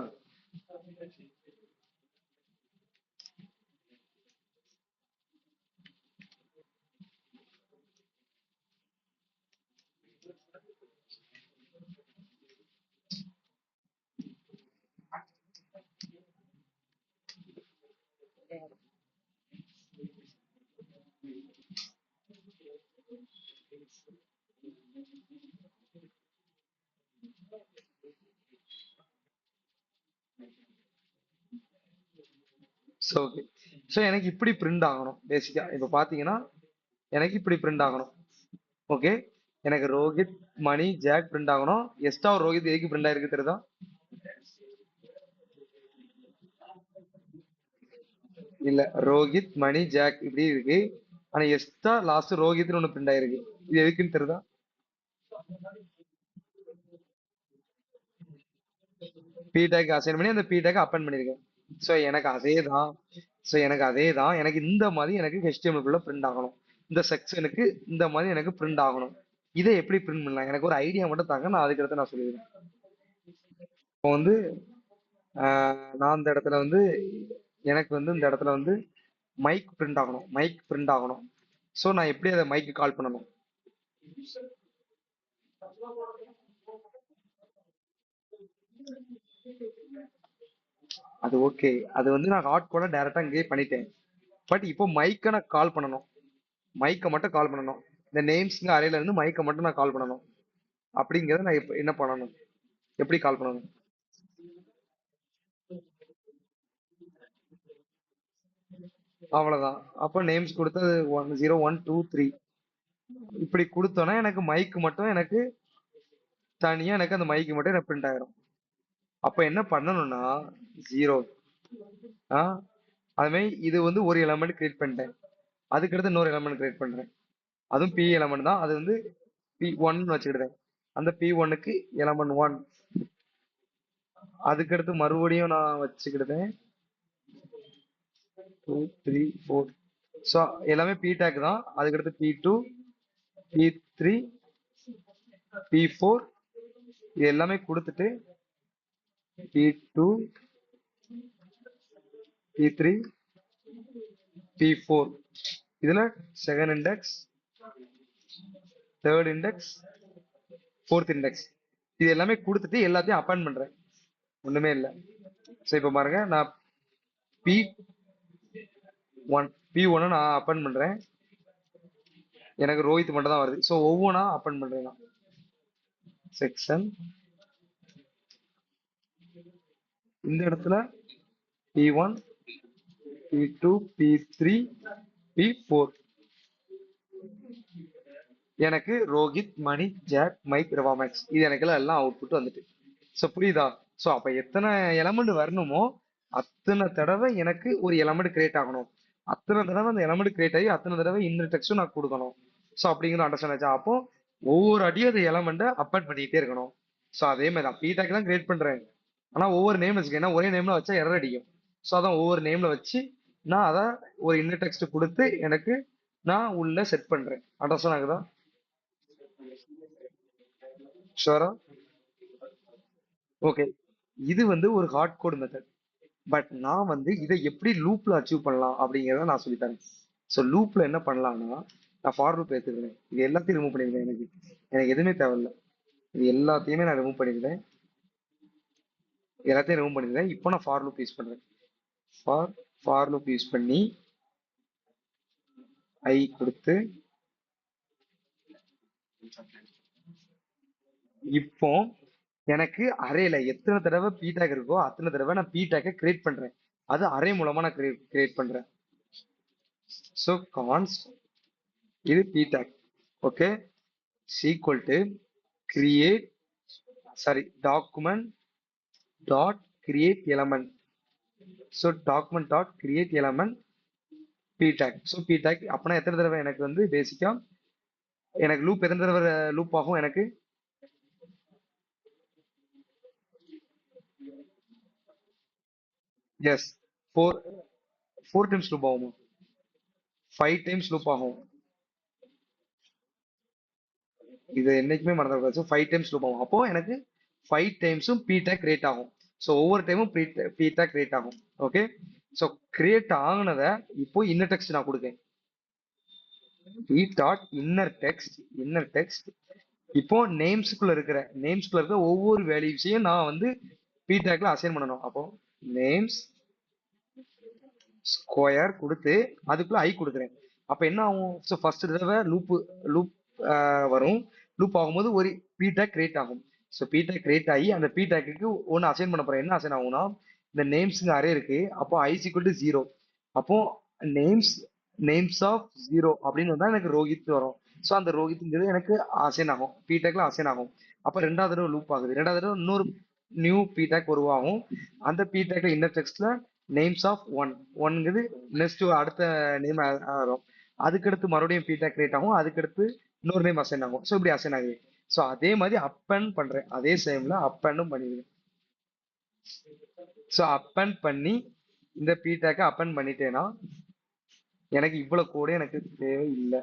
So okay. ஸோ எனக்கு இப்படி பிரிண்ட் ஆகணும் பேசிக்கா. இப்போ பாத்தீங்கன்னா எனக்கு இப்படி பிரிண்ட் ஆகணும். ஓகே. எனக்கு ரோஹித் மணி ஜாக் பிரிண்ட் ஆகணும். எஸ்டா ரோஹித் எதுக்கு பிரிண்ட் ஆயிருக்கு தெரியுதா? இல்ல, ரோஹித் மணி ஜாக் இப்படி இருக்கு. ஆனா எஸ்டா லாஸ்ட் ரோஹித்னு ஒண்ணு பிரிண்ட் ஆயிருக்கு. இது எதுக்குன்னு தெரியுதா? பி டேக் அசைன் பண்ணி அந்த பி டேக் அப்பன் பண்ணிருக்கேன். ஸோ எனக்கு அதே தான். எனக்கு இந்த மாதிரி எனக்கு HTML குள்ள பிரிண்ட் ஆகணும். இந்த செக்ஷனுக்கு இந்த மாதிரி எனக்கு பிரிண்ட் ஆகணும். இதை எப்படி பிரிண்ட் பண்ணலாம்? எனக்கு ஒரு ஐடியா மட்டும் தாங்க, நான் அதுக்கடுத்து நான் சொல்லிடுறேன். இப்போ வந்து நான் இந்த இடத்துல வந்து எனக்கு வந்து இந்த இடத்துல வந்து மைக் பிரிண்ட் ஆகணும். மைக் பிரிண்ட் ஆகணும். ஸோ நான் எப்படி அதை மைக்கு கால் பண்ணணும்? அது ஓகே. அது வந்து நான் ஹாட் கோட டைரக்டா இங்கேயே பண்ணிட்டேன். பட் இப்போ மைக்கை நான் கால் பண்ணணும். மைக்கை மட்டும் கால் பண்ணணும். இந்த நேம்ஸ்ங்க அறையில இருந்து மைக்கை மட்டும் நான் கால் பண்ணணும். அப்படிங்கறத நான் இப்ப என்ன பண்ணணும்? எப்படி கால் பண்ணணும்? அவ்வளவுதான். அப்ப நேம்ஸ் கொடுத்தது 1 0 1 2 3 இப்படி கொடுத்தோன்னா எனக்கு மைக் மட்டும் எனக்கு தனியா எனக்கு அந்த மைக் மட்டும் எனக்கு பிரிண்ட் ஆயிரும். அப்ப என்ன பண்ணணும்னா ஜீரோ. ஆ அது மாதிரி இது வந்து ஒரு எலமெண்ட் கிரியேட் பண்ணிட்டேன். அதுக்கடுத்து இன்னொரு எலமெண்ட் கிரியேட் பண்றேன். அதுவும் பி எலமெண்ட் தான். அது வந்து P1 வச்சுக்கிட்டேன். அந்த P1க்கு எலமெண்ட் 1. அதுக்கடுத்து மறுபடியும் நான் வச்சுக்கிட்டேன் 2 3 4. ஸோ எல்லாமே பி டேக் தான். அதுக்கடுத்து P2 P3 P4 இது எல்லாமே கொடுத்துட்டு P2 P3 P4 இதுல second index, third index, fourth index இது எல்லாமே கொடுத்துட்டு எல்லாத்தையும் அப்பன் பண்றேன். ஒண்ணுமே இல்லை. ஸோ இப்போ பாருங்க, நான் P1 P1 நான் அப்பன் பண்றேன். எனக்கு ரோஹித் மட்டும் தான் வருது. ஸோ ஒவ்வொன்றா அப்பன் பண்றேன் நான். செக்ஷன் இந்த இடத்துல P1 P2 P3 P4 எனக்கு ரோஹித் மணி ஜாக் மைக் ரெவாமேக்ஸ் இது எனக்கு எல்லாம் அவுட்புட் வந்துட்டு. ஸோ புரியுதா? ஸோ அப்ப எத்தனை எலமெண்ட் வரணுமோ அத்தனை தடவை எனக்கு ஒரு எலமெண்ட் கிரியேட் ஆகணும். அத்தனை தடவை அந்த எலமெண்ட் கிரியேட் ஆகி அத்தனை தடவை இன்னர் டெக்ஸ்டும் நான் கொடுக்கணும். ஸோ அப்படிங்கிற அண்டர்ஸ்டாண்ட் ஆச்சா? அப்போ ஒவ்வொரு அடியும் அந்த எலமெண்ட்டை அப்பட் பண்ணிட்டே இருக்கணும். ஸோ அதே மாதிரி தான் பிடாக் தான் கிரியேட் பண்றேன். ஆனா ஒவ்வொரு நேம் வச்சுக்கேன். ஏன்னா ஒரே நேம்ல வச்சா எரர் அடிக்கும். ஸோ அதான் ஒவ்வொரு நேம்ல வச்சு நான் அதை ஒரு இன்னர் டெக்ஸ்ட் கொடுத்து எனக்கு நான் உள்ள செட் பண்றேன். அண்டர்ஸ்டாண்ட் ஆகுதா? ஷுவரா? ஓகே. இது வந்து ஒரு ஹார்ட் கோட் மெத்தட். பட் நான் வந்து இதை எப்படி லூப்ல அச்சீவ் பண்ணலாம் அப்படிங்கிறத நான் சொல்லித்தரேன். ஸோ லூப்ல என்ன பண்ணலாம்னா, நான் ஃபார் லூப் எடுத்துக்கிறேன். இது எல்லாத்தையும் ரிமூவ் பண்ணிடுறேன். எனக்கு எனக்கு எதுவுமே தேவையில்ல. இது எல்லாத்தையுமே நான் ரிமூவ் பண்ணிடுறேன். எல்லாத்தையும் ரிமூவ் பண்ணிடுறேன். இப்போ நான் ஃபார் லூப் யூஸ் பண்றேன். ஃபார் ஃபார் லூப் யூஸ் பண்ணி ஐ கொடுத்து இப்போ எனக்கு அரேல எத்தனை தடவை பி டேக் இருக்கோ அத்தனை தடவை நான் பி டேக்கை கிரியேட் பண்றேன். அது அரே மூலமா நான் கிரியேட் பண்றேன். ஸோ கான்ஸ்ட் இது P tag. Okay. Equal to create sorry document dot create element. So document dot create element P tag. So P tag அப்படின்னா எத்தனை தடவை எனக்கு வந்து பேசிக்கா எனக்கு லூப் எத்தனை தடவை லூப் ஆகும் எனக்கு? Yes, four four times loop ஆகுமா? 5 டைம்ஸ் லூப் ஆகும். இது என்னைக்குமே மறந்துடக்கூடாது. 5 டைம்ஸ் லூப் ஆகும். அப்போ எனக்கு 5 டைம்ஸும் பி டேக் கிரியேட் ஆகும். ஸோ ஒவ்வொரு டைமும் பி டேக் கிரியேட் ஆகும். ஓகே. ஸோ கிரியேட் ஆகுனதை இப்போ இன்னர் டெக்ஸ்ட் நான் கொடுக்கேன். பி டாட் இன்னர் டெக்ஸ்ட் இப்போ நேம்ஸ்குள்ள இருக்கிற ஒவ்வொரு வேல்யூஸையும் நான் வந்து பி டேக்ல அசைன் பண்ணணும். அப்போ நேம்ஸ் ஸ்கொயர் கொடுத்து அதுக்குள்ள ஐ கொடுக்குறேன். அப்ப என்ன ஆகும்? ஸோ ஃபர்ஸ்ட் தடவை லூப் வரும். லூப் ஆகும்போது ஒரு பி டேக் கிரியேட் ஆகும். ஸோ பி டேக் கிரியேட் ஆகி அந்த பி டேக்கு ஒன்று அசைன் பண்ண போறேன். என்ன அசைன் ஆகும்னா, இந்த நேம்ஸ்ங்க அரே இருக்கு. அப்போ ஐ ஈக்குவல் டு 0. அப்போ நேம்ஸ் நேம்ஸ் ஆஃப் 0 அப்படின்னு வந்தா எனக்கு ரோஹித் வரும். ஸோ அந்த ரோஹித்ங்கிறது எனக்கு அசைன் ஆகும். பி டேக்ல அசைன் ஆகும். அப்போ ரெண்டாவது தடவை லூப் ஆகுது. ரெண்டாவது தடவை இன்னொரு நியூ பி டேக் உருவாகும். அந்த பி டேக்ல இன்னர் டெக்ஸ்ட்ல நேம்ஸ் ஆஃப் ஒன்ங்கிறது நெக்ஸ்ட் அடுத்த நேம் வரும். அதுக்கடுத்து மறுபடியும் பி டேக் கிரியேட் ஆகும். அதுக்கடுத்து இன்னொரு நேம் அசைன் ஆகும். ஸோ இப்படி அசைன் ஆகுது. ஸோ அதே மாதிரி அப்பன் பண்றேன். அதே சேம்ல அப்பன்னும் பண்ணிடுவேன். ஸோ அப்பன் பண்ணி இந்த பி டேக்கை அப்பன் பண்ணிட்டேன்னா எனக்கு இவ்வளவு கூட எனக்கு தேவை இல்லை.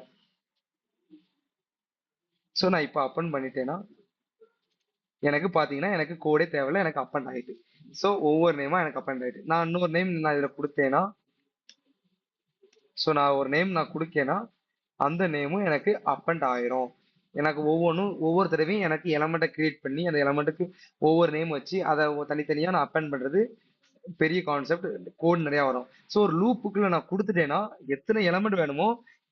ஸோ நான் இப்போ அப்பன் பண்ணிட்டேன்னா எனக்கு பாத்தீங்கன்னா எனக்கு கோடே தேவையில்ல. எனக்கு அப்பன் ஆயிட்டு. ஸோ ஒவ்வொரு நேமா எனக்கு அப்பன் ஆயிட்டு. நான் இன்னொரு நேம் நான் இதுல கொடுத்தேன்னா, ஸோ நான் ஒரு நேம் நான் கொடுக்கேன்னா அந்த நேமும் எனக்கு அப்பண்ட் ஆயிரும். எனக்கு ஒவ்வொரு தடவையும் எனக்கு எலமெண்ட்டை கிரியேட் பண்ணி அந்த எலமெண்ட்டுக்கு ஒவ்வொரு நேம் வச்சு அதை தனித்தனியா நான் அப்பண்ட் பண்றது பெரிய கான்செப்ட். கோட் நிறைய வரும். ஸோ ஒரு லூப்புக்குள்ள நான் கொடுத்துட்டேன்னா எத்தனை எலமெண்ட் வேணுமோ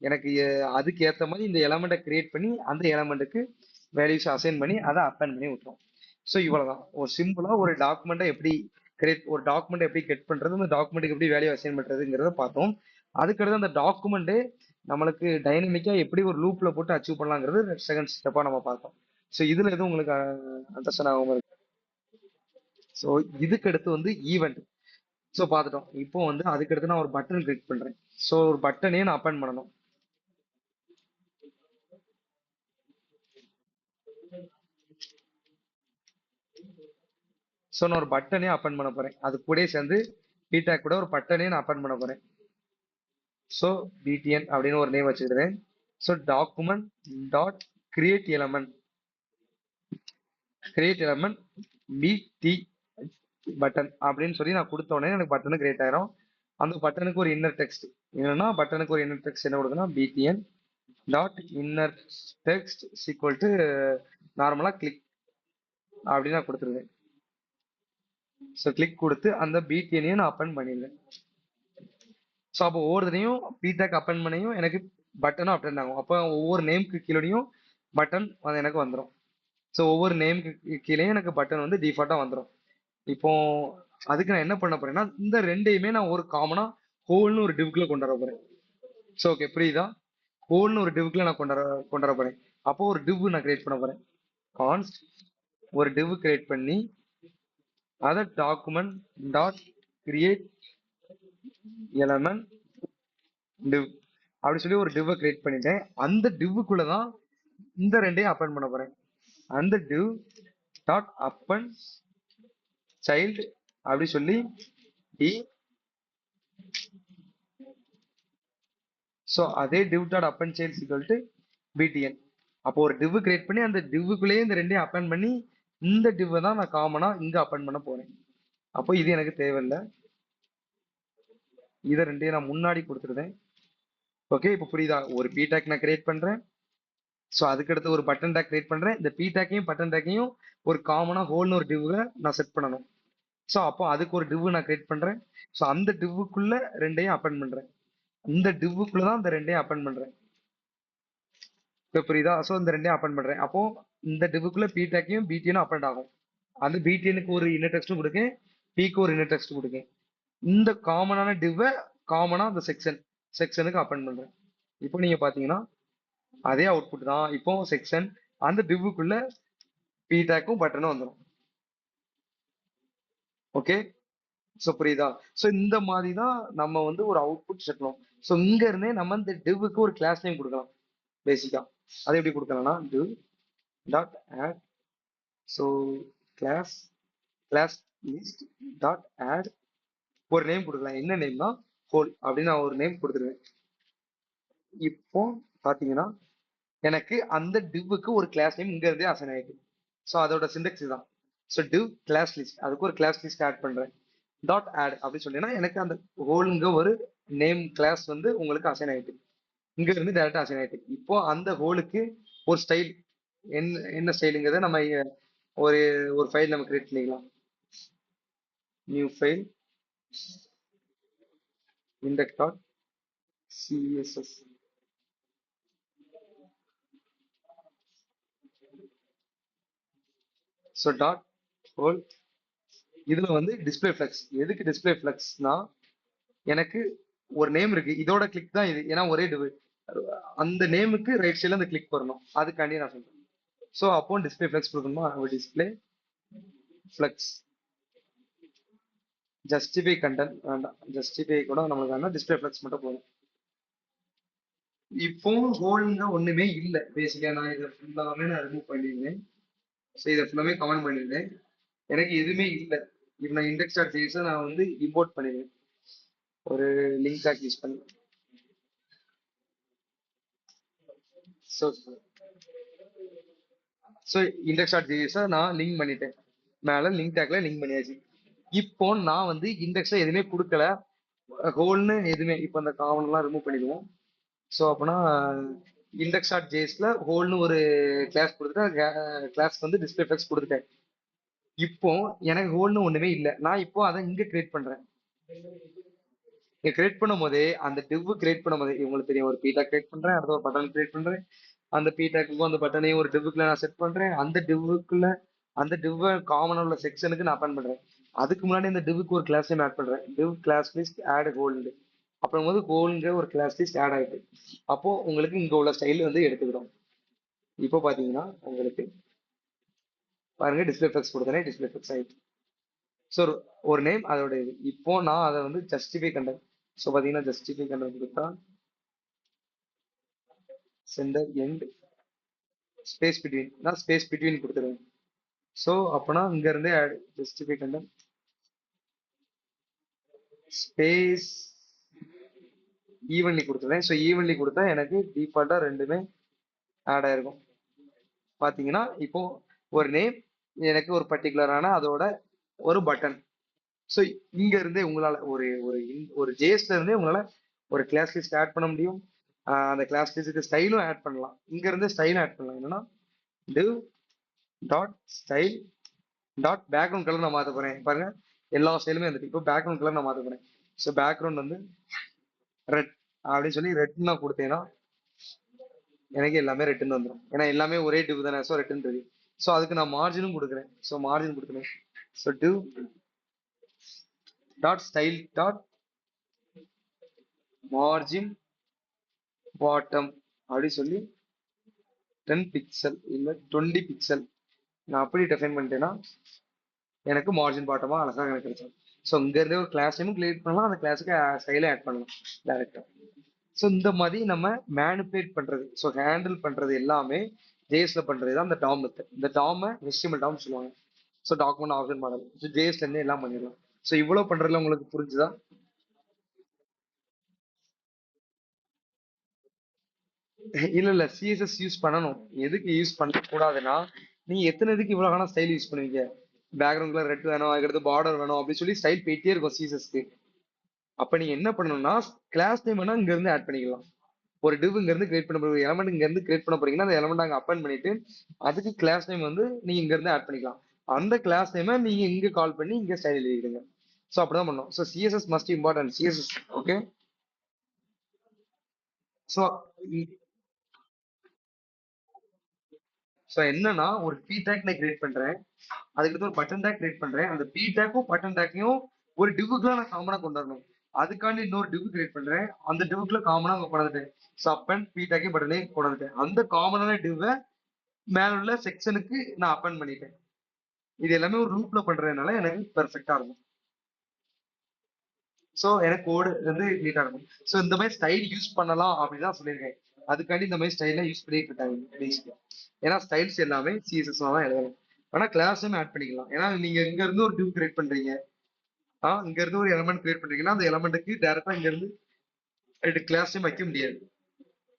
எனக்கு அதுக்கு ஏத்த மாதிரி இந்த எலமெண்ட்டை கிரியேட் பண்ணி அந்த எலமெண்ட்டுக்கு வேல்யூஸ் அசைன் பண்ணி அதை அப்பண்ட் பண்ணி விட்டுரும். ஸோ இவ்வளவுதான். ஒரு சிம்பிளா ஒரு டாக்குமெண்ட் எப்படி கெட் பண்றது, அந்த டாக்குமெண்ட்டுக்கு எப்படி வேல்யூ அசைன் பண்றதுங்கிறத பார்த்தோம். அதுக்கடுத்து அந்த டாக்குமெண்ட் நம்மளுக்கு டைனமிக்கா எப்படி ஒரு லூப்ல போட்டு அச்சீவ் பண்ணலாங்கிறது செகண்ட் ஸ்டெப்பா நம்ம பார்த்தோம். ஸோ இதுல எதுவும் உங்களுக்கு அண்டர்ஸ்டாண்ட் ஆகாம இருக்கு? ஸோ இதுக்கு அடுத்து வந்து ஈவெண்ட். ஸோ பார்த்துட்டோம். இப்போ வந்து அதுக்கு அடுத்து நான் ஒரு பட்டன் கிளிக் பண்றேன். ஸோ ஒரு பட்டனே நான் அப்பன் பண்ணணும். ஸோ நான் ஒரு பட்டனே அப்பன் பண்ண போறேன். அது கூட சேர்ந்து பிடாக் கூட ஒரு பட்டனே நான் அப்பன் பண்ண போறேன். ஸோ பிடிஎன் அப்படின்னு ஒரு நேம் வச்சுக்கிறேன். So document dot create element பிடி பட்டன் அப்படின்னு சொல்லி நான் கொடுத்த உடனே எனக்கு பட்டனு கிரியேட் ஆயிரும். அந்த பட்டனுக்கு ஒரு இன்னர் டெக்ஸ்ட் என்னன்னா, பட்டனுக்கு ஒரு இன்னர் டெக்ஸ்ட் என்ன கொடுக்கணும், BTN dot inner text equal to நார்மலா கிளிக் அப்படின்னு நான் கொடுத்துருவேன். ஸோ கிளிக் கொடுத்து அந்த பிடிஎனையும் நான் அப்பன் பண்ணிடுவேன். ஸோ அப்போ ஒவ்வொருத்தரையும் பிடாக் அப்பன் பண்ணியும் எனக்கு பட்டனும் அப்டென்ட் ஆகும். அப்போ ஒவ்வொரு நேமுக்கு கீழேயும் பட்டன் எனக்கு வந்துடும். ஸோ ஒவ்வொரு நேமுக்கு கீழேயும் எனக்கு பட்டன் வந்து டிஃபால்ட்டா வந்துடும். இப்போ அதுக்கு நான் என்ன பண்ண போறேன்னா, இந்த ரெண்டையுமே நான் ஒரு காமனா ஹோல்னு ஒரு டிவ்க்குள்ள கொண்டு வர போறேன். ஸோ ஓகே, புரியுதா? ஹோல்னு ஒரு டிவ்க்குள்ள நான் கொண்டு வர போறேன். அப்போ ஒரு டிவ் நான் கிரியேட் பண்ண போறேன். கான்ஸ்ட் ஒரு டிவ் கிரியேட் பண்ணி அதை document dot create element div அப்படி சொல்லி ஒரு டிவ் கிரியேட் பண்ணிட்டேன். அந்த டிவ்வுக்குள்ள தான் இந்த ரெண்டையும் அப்பன் பண்ண போறேன். அந்த டிவ் டாட் அப்பன் சைல்டு அப்படி சொல்லி டி. ஸோ அதே div டாட் அப்பன் சைல்ட் ஈக்குவல் டு பிடிஎன். அப்போ ஒரு div கிரியேட் பண்ணி அந்த divக்குள்ளேயே இந்த ரெண்டையும் அப்பன் பண்ணி இந்த div தான் நான் காமனா இங்க அப்பன் பண்ண போறேன். அப்போ இது எனக்கு தேவையில்லை. இதை ரெண்டையும் நான் முன்னாடி கொடுத்துருந்தேன். ஓகே, இப்போ புரியுதா? ஒரு பி டேக் நான் கிரியேட் பண்றேன். ஸோ அதுக்கடுத்து ஒரு பட்டன் டேக் கிரியேட் பண்றேன். இந்த பி டேக்கையும் பட்டன் டேக்கையும் ஒரு காமனா ஹோல்னு ஒரு டிவ்வை நான் செட் பண்ணணும். ஸோ அப்போ அதுக்கு ஒரு டிவ் நான் கிரியேட் பண்றேன். ஸோ அந்த டிவ்வுக்குள்ள ரெண்டையும் அப்பன் பண்றேன். இந்த டிவ்வுக்குள்ள தான் இந்த ரெண்டையும் அப்பன் பண்றேன். இப்போ புரியுதா? ஸோ இந்த ரெண்டையும் அப்பன் பண்றேன். அப்போ இந்த டிவ்வுக்குள்ள பி டேக்கையும் பிடிஎனும் அப்பன் ஆகும். அந்த பிடிஎனுக்கு ஒரு இன்னர் டெக்ஸ்ட் கொடுக்கேன், பிக்கு ஒரு இன்னர் டெக்ஸ்ட் கொடுக்கேன். இந்த காமனான டிவ்வை காமனா அந்த செக்ஷனுக்கு அப்பன் பண்றேன். இப்போ நீங்க பாத்தீங்கன்னா அதே அவுட்புட் தான். இப்போ செக்ஷன் அந்த டிவ்வுக்குள்ள பி டேக்கும் பட்டனும் வந்துடும். ஓகே, ஸோ புரியுதா? ஸோ இந்த மாதிரி தான் நம்ம வந்து ஒரு அவுட்புட் சேர்க்கணும். ஸோ இங்க இருந்தே நம்ம இந்த டிவ்வுக்கு ஒரு கிளாஸ் நேம் கொடுக்கலாம். பேசிக்கா அதை எப்படி கொடுக்கலாம்னா, div dot add. So class class list dot add ஒரு நேம் கொடுக்கலாம். என்ன நேம்னா ஹோல் அப்படின்னு நான் ஒரு நேம் கொடுத்துருவேன். இப்போ பாத்தீங்கன்னா எனக்கு அந்த டிவ்வுக்கு ஒரு கிளாஸ் நேம் இங்க இருந்தே அசைன் ஆயிடுது. ஸோ அதோட சிண்டெக்ஸ் தான். ஸோ டிவ் கிளாஸ் லிஸ்ட், அதுக்கு ஒரு கிளாஸ் லிஸ்ட் ஆட் பண்றேன். டாட் ஆட் அப்படி சொன்னீங்கன்னா எனக்கு அந்த ஹோல்ங்க ஒரு நேம் கிளாஸ் வந்து உங்களுக்கு அசைன் ஆயிட்டு இங்க இருந்து டேரக்டா அசைன் ஆயிட்டு. இப்போ அந்த ஹோலுக்கு ஒரு ஸ்டைல் என்ன ஸ்டைலுங்கிறத நம்ம ஒரு ஒரு ஃபைல் நம்ம கிரியேட் பண்ணிக்கலாம். New file index dot CSS. So dot whole. இதுல வந்து டிஸ்பிளே ஃபிளக்ஸ். எதுக்கு டிஸ்பிளே ஃபிளக்ஸ்னா எனக்கு ஒரு நேம் இருக்கு, இதோட கிளிக் தான் இது, ஏன்னா ஒரே டிவ். அந்த நேமுக்கு ரைட் சைடுல அந்த கிளிக் வரணும், அதுக்காண்டி நான் சொல்றேன். ஸோ அப்போ டிஸ்பிளே ஃபிளக்ஸ் கொடுக்கணுமா, டிஸ்பிளே ஃபிளக்ஸ். ஜஸ்டிஃபை கண்டென்ட் வேண்டாம், ஜஸ்டிஃபை கூட நம்மளுக்கு வேண்டாம், டிஸ்பிளே ஃபிளக்ஸ் மட்டும் போதும். இப்போ ஹோல்ங்க ஒண்ணுமே இல்லை பேசிக்கா. நான் இதை ஃபுல்லாவே நான் ரிமூவ் பண்ணிருந்தேன். ஸோ இதை ஃபுல்லாமே கமெண்ட் பண்ணிருந்தேன். எனக்கு எதுவுமே இல்லை. இப்போ நான் இண்டெக்ஸ் டாட் ஜேஎஸ் நான் வந்து இம்போர்ட் பண்ணிடுவேன் ஒரு லிங்க் ஆட் யூஸ் பண்ணி. So so index dot JS நான் லிங்க் பண்ணிட்டேன், மேல லிங்க் டேக்ல லிங்க் பண்ணியாச்சு. இப்போ நான் வந்து இண்டெக்ஸ்ல எதுவுமே கொடுக்கல, ஹோல்னு எதுவுமே. இப்போ அந்த காமன் எல்லாம் ரிமூவ் பண்ணிடுவோம். ஸோ அப்படின்னா இண்டெக்ஸ் டாட் ஜேஎஸ்ல ஹோல்னு ஒரு கிளாஸ் கொடுத்துட்டு கிளாஸ்க்கு வந்து டிஸ்பிளே ஃபிளக்ஸ் கொடுத்துட்டேன். இப்போ எனக்கு ஹோல்னு ஒண்ணுமே இல்லை, நான் இப்போ அதை இங்க கிரியேட் பண்றேன். இங்க கிரியேட் பண்ணும் போதே அந்த டிவ் கிரியேட் பண்ணும் போதே உங்களுக்கு தெரியும், ஒரு பீட்டா கிரியேட் பண்றேன், அடுத்த ஒரு பட்டன் கிரியேட் பண்றேன். அந்த பீட்டாக்கும் அந்த பட்டனையும் ஒரு டிவ்வுக்குள்ள நான் செட் பண்றேன். அந்த டிவ்வுக்குள்ள அந்த டிவ் காமன் உள்ள செக்ஷனுக்கு நான் அப்பாயின் பண்றேன். அதுக்கு முன்னாடி இந்த டிவ்வுக்கு ஒரு கிளாஸ் நேம் ஆட் பண்றேன், div class list add hold. அப்புறம் போது ஹோல்ங்க ஒரு கிளாஸ் லிஸ்ட் ஆட் ஆயிட்டு அப்போ உங்களுக்கு இங்க உள்ள ஸ்டைல் வந்து எடுத்துக்கிறோம். இப்போ பாத்தீங்கன்னா உங்களுக்கு பாருங்க டிஸ்பிளே ஃபிளக்ஸ் கொடுத்தனே, டிஸ்பிளே ஃபிளக்ஸ் ஆயிடுச்சு. ஸோ ஒரு நேம் அதோட இது. இப்போ நான் அதை வந்து ஜஸ்டிஃபை கண்டேன். ஸோ பாத்தீங்கன்னா ஜஸ்டிஃபை கண்டென்ட் கொடுத்தா சென்டர் எண்ட் ஸ்பேஸ் பிட்வீன், நான் ஸ்பேஸ் பிட்வீன் கொடுத்துருவேன். ஸோ அப்போனா இங்க இருந்தே add justify content space evenly கொடுத்துருவேன். ஸோ ஈவன்லி கொடுத்தா எனக்கு டிஃபால்ட்டா ரெண்டுமே ஆட் ஆயிருக்கும். பாத்தீங்கன்னா இப்போ ஒரு நேம், எனக்கு ஒரு பர்டிகுலரான அதோட ஒரு பட்டன். ஸோ இங்க இருந்தே உங்களால ஒரு ஒரு ஒரு ஜேஸ்ல இருந்தே உங்களால ஒரு கிளாஸ் லிஸ்ட் ஆட் பண்ண முடியும். அந்த கிளாஸ் லிஸ்ட்டுக்கு ஸ்டைலும் ஆட் பண்ணலாம். இங்க இருந்து ஸ்டைலும் ஆட் பண்ணலாம். என்னன்னா div dot style dot background colour நான் மாத்த போறேன். பாருங்க எல்லா ஸ்டைலுமே வந்துட்டு இப்போ பேக்ரவுண்ட் கலர் நான் மாத்த போறேன். ஸோ பேக்ரவுண்ட் வந்து ரெட் அப்படின்னு சொல்லி ரெட் நான் கொடுத்தேன்னா எனக்கு எல்லாமே ரெட்டுன்னு வந்துடும், ஏன்னா எல்லாமே ஒரே டிவ் தானே. ஸோ ரெட்டுன்னு இருக்கு. ஸோ அதுக்கு நான் மார்ஜினும் கொடுக்குறேன். ஸோ மார்ஜின் கொடுக்குறேன். So div dot style dot margin bottom அப்படி சொல்லி 10 பிக்சல் இல்ல 20 பிக்சல் நான் அப்படி டிஃபைன் பண்ணிட்டேன்னா எனக்கு மார்ஜின் பாட்டமா அழகாக எனக்கு கிடைக்கும். ஸோ இங்க இருந்தே ஒரு கிளாஸ் நேமும் கிரியேட் பண்ணலாம், அந்த கிளாஸுக்கு ஸ்டைலே ஆட் பண்ணலாம் டேரக்டா. ஸோ இந்த மாதிரி நம்ம மேனிபுலேட் பண்றது, ஸோ ஹேண்டில் பண்றது எல்லாமே ஜேஎஸ்ல பண்றது தான் இந்த டாம் மெத்தட். இந்த டாமை HTML டாம் சொல்லுவாங்க. So document option model. So ஜேஎஸ்ல இருந்தே எல்லாம் பண்ணிடலாம். ஸோ இவ்வளவு பண்றதுல உங்களுக்கு புரிஞ்சுதா? இல்ல இல்ல, சிஎஸ்எஸ் யூஸ் பண்ணணும். எதுக்கு யூஸ் பண்ண கூடாதுன்னா, நீங்க எத்தனை இதுக்கு இவ்வளவு வேணா ஸ்டைல் யூஸ் பண்ணுவீங்க. பேக்ரவுண்ட்ல ரெட் வேணும், அதுக்கடுத்து பார்டர் வேணும் அப்படின்னு சொல்லி ஸ்டைல் போயிட்டே இருக்கும் சிஎஸ்எஸ்க்கு. அப்ப நீங்க என்ன பண்ணணும்னா கிளாஸ் நேம் வேணா இங்க இருந்து ஆட் பண்ணிக்கலாம். ஒரு டிவ் இங்க இருந்து கிரியேட் பண்ண போறீங்க, எலமெண்ட் இங்க இருந்து கிரியேட் பண்ண போறீங்கன்னா அந்த எலமெண்ட் அங்க அப்பாயின் பண்ணிட்டு அதுக்கு கிளாஸ் நேம் வந்து நீங்க இங்க இருந்து ஆட் பண்ணிக்கலாம். அந்த கிளாஸ் நேமை நீங்க இங்க கால் பண்ணி இங்க ஸ்டைல் எழுதிடுங்க. ஸோ அப்படிதான் பண்ணணும். So CSS must important CSS. Okay. So so என்னன்னா ஒரு பி டேக் நான் கிரியேட் பண்றேன், அதுக்கடுத்து ஒரு பட்டன் டேக் கிரியேட் பண்றேன். அந்த பி டேக்கும் பட்டன் டேக்கையும் ஒரு டிவுக்குலாம் நான் காமனா கொண்டு வரணும். அதுக்காண்டி இன்னொரு டிவ் கிரியேட் பண்றேன், அந்த டிவுக்குள்ள காமனா அங்க கொண்டு வந்துட்டேன். ஸோ அப்பன் பி டேக்கையும் பட்டனையும் கொண்டு வந்துட்டேன். அந்த காமனான டிவ்வை மேல உள்ள செக்ஷனுக்கு நான் அப்பன் பண்ணிட்டேன். இது எல்லாமே ஒரு லூப்ல பண்றதுனால எனக்கு பெர்ஃபெக்டா இருக்கும். ஸோ எனக்கு கோடு வந்து நீட்டா இருக்கும். ஸோ இந்த மாதிரி ஸ்டைல் யூஸ் பண்ணலாம் அப்படின்னு தான் சொல்லியிருக்கேன். அதுக்காண்டி இந்த மாதிரி ஸ்டைல்லாம் யூஸ் பண்ணிட்டு இருக்காங்க பேசிக்கா. ஏன்னா ஸ்டைல்ஸ் எல்லாமே சிஎஸ்எஸ் தான் எழுதணும். ஆனா கிளாஸும் ஆட் பண்ணிக்கலாம். ஏன்னா நீங்க இங்க இருந்து ஒரு டிவ் கிரியேட் பண்றீங்க, இங்க இருந்து ஒரு எலமெண்ட் கிரியேட் பண்றீங்கன்னா அந்த எலமெண்ட்டுக்கு டேரக்டா இங்க இருந்து கிளாஸையும் வைக்க முடியாது.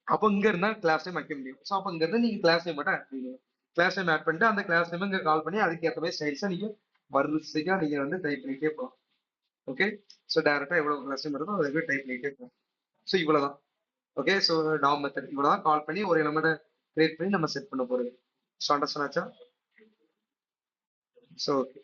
அப்போ இங்க இருந்தா கிளாஸ் நேம் வைக்க முடியும். ஸோ அப்போ இங்க இருந்து நீங்க கிளாஸ் நேம் மட்டும் ஆட் பண்ணிக்கணும். கிளாஸ் நேம் ஆட் பண்ணிட்டு அந்த கிளாஸ் நேம் இங்க கால் பண்ணி அதுக்கு ஏற்ற மாதிரி ஸ்டைல்ஸா நீங்க வரிசையா நீங்க வந்து டைப் பண்ணிட்டே போகலாம். ஓகே. ஸோ டேரக்டா எவ்வளவு கிளாஸ் நேம் இருக்கோ அதை டைப் பண்ணிட்டே போகலாம். ஸோ இவ்வளவுதான். ஓகே. ஸோ டாம் மெத்தட் இவ்வளவுதான். கால் பண்ணி ஒரு எலமெண்ட் கிரியேட் பண்ணி நம்ம செட் பண்ண போறது. ஸோ அண்டர்ஸ்டாண்ட் ஆச்சா? So okay.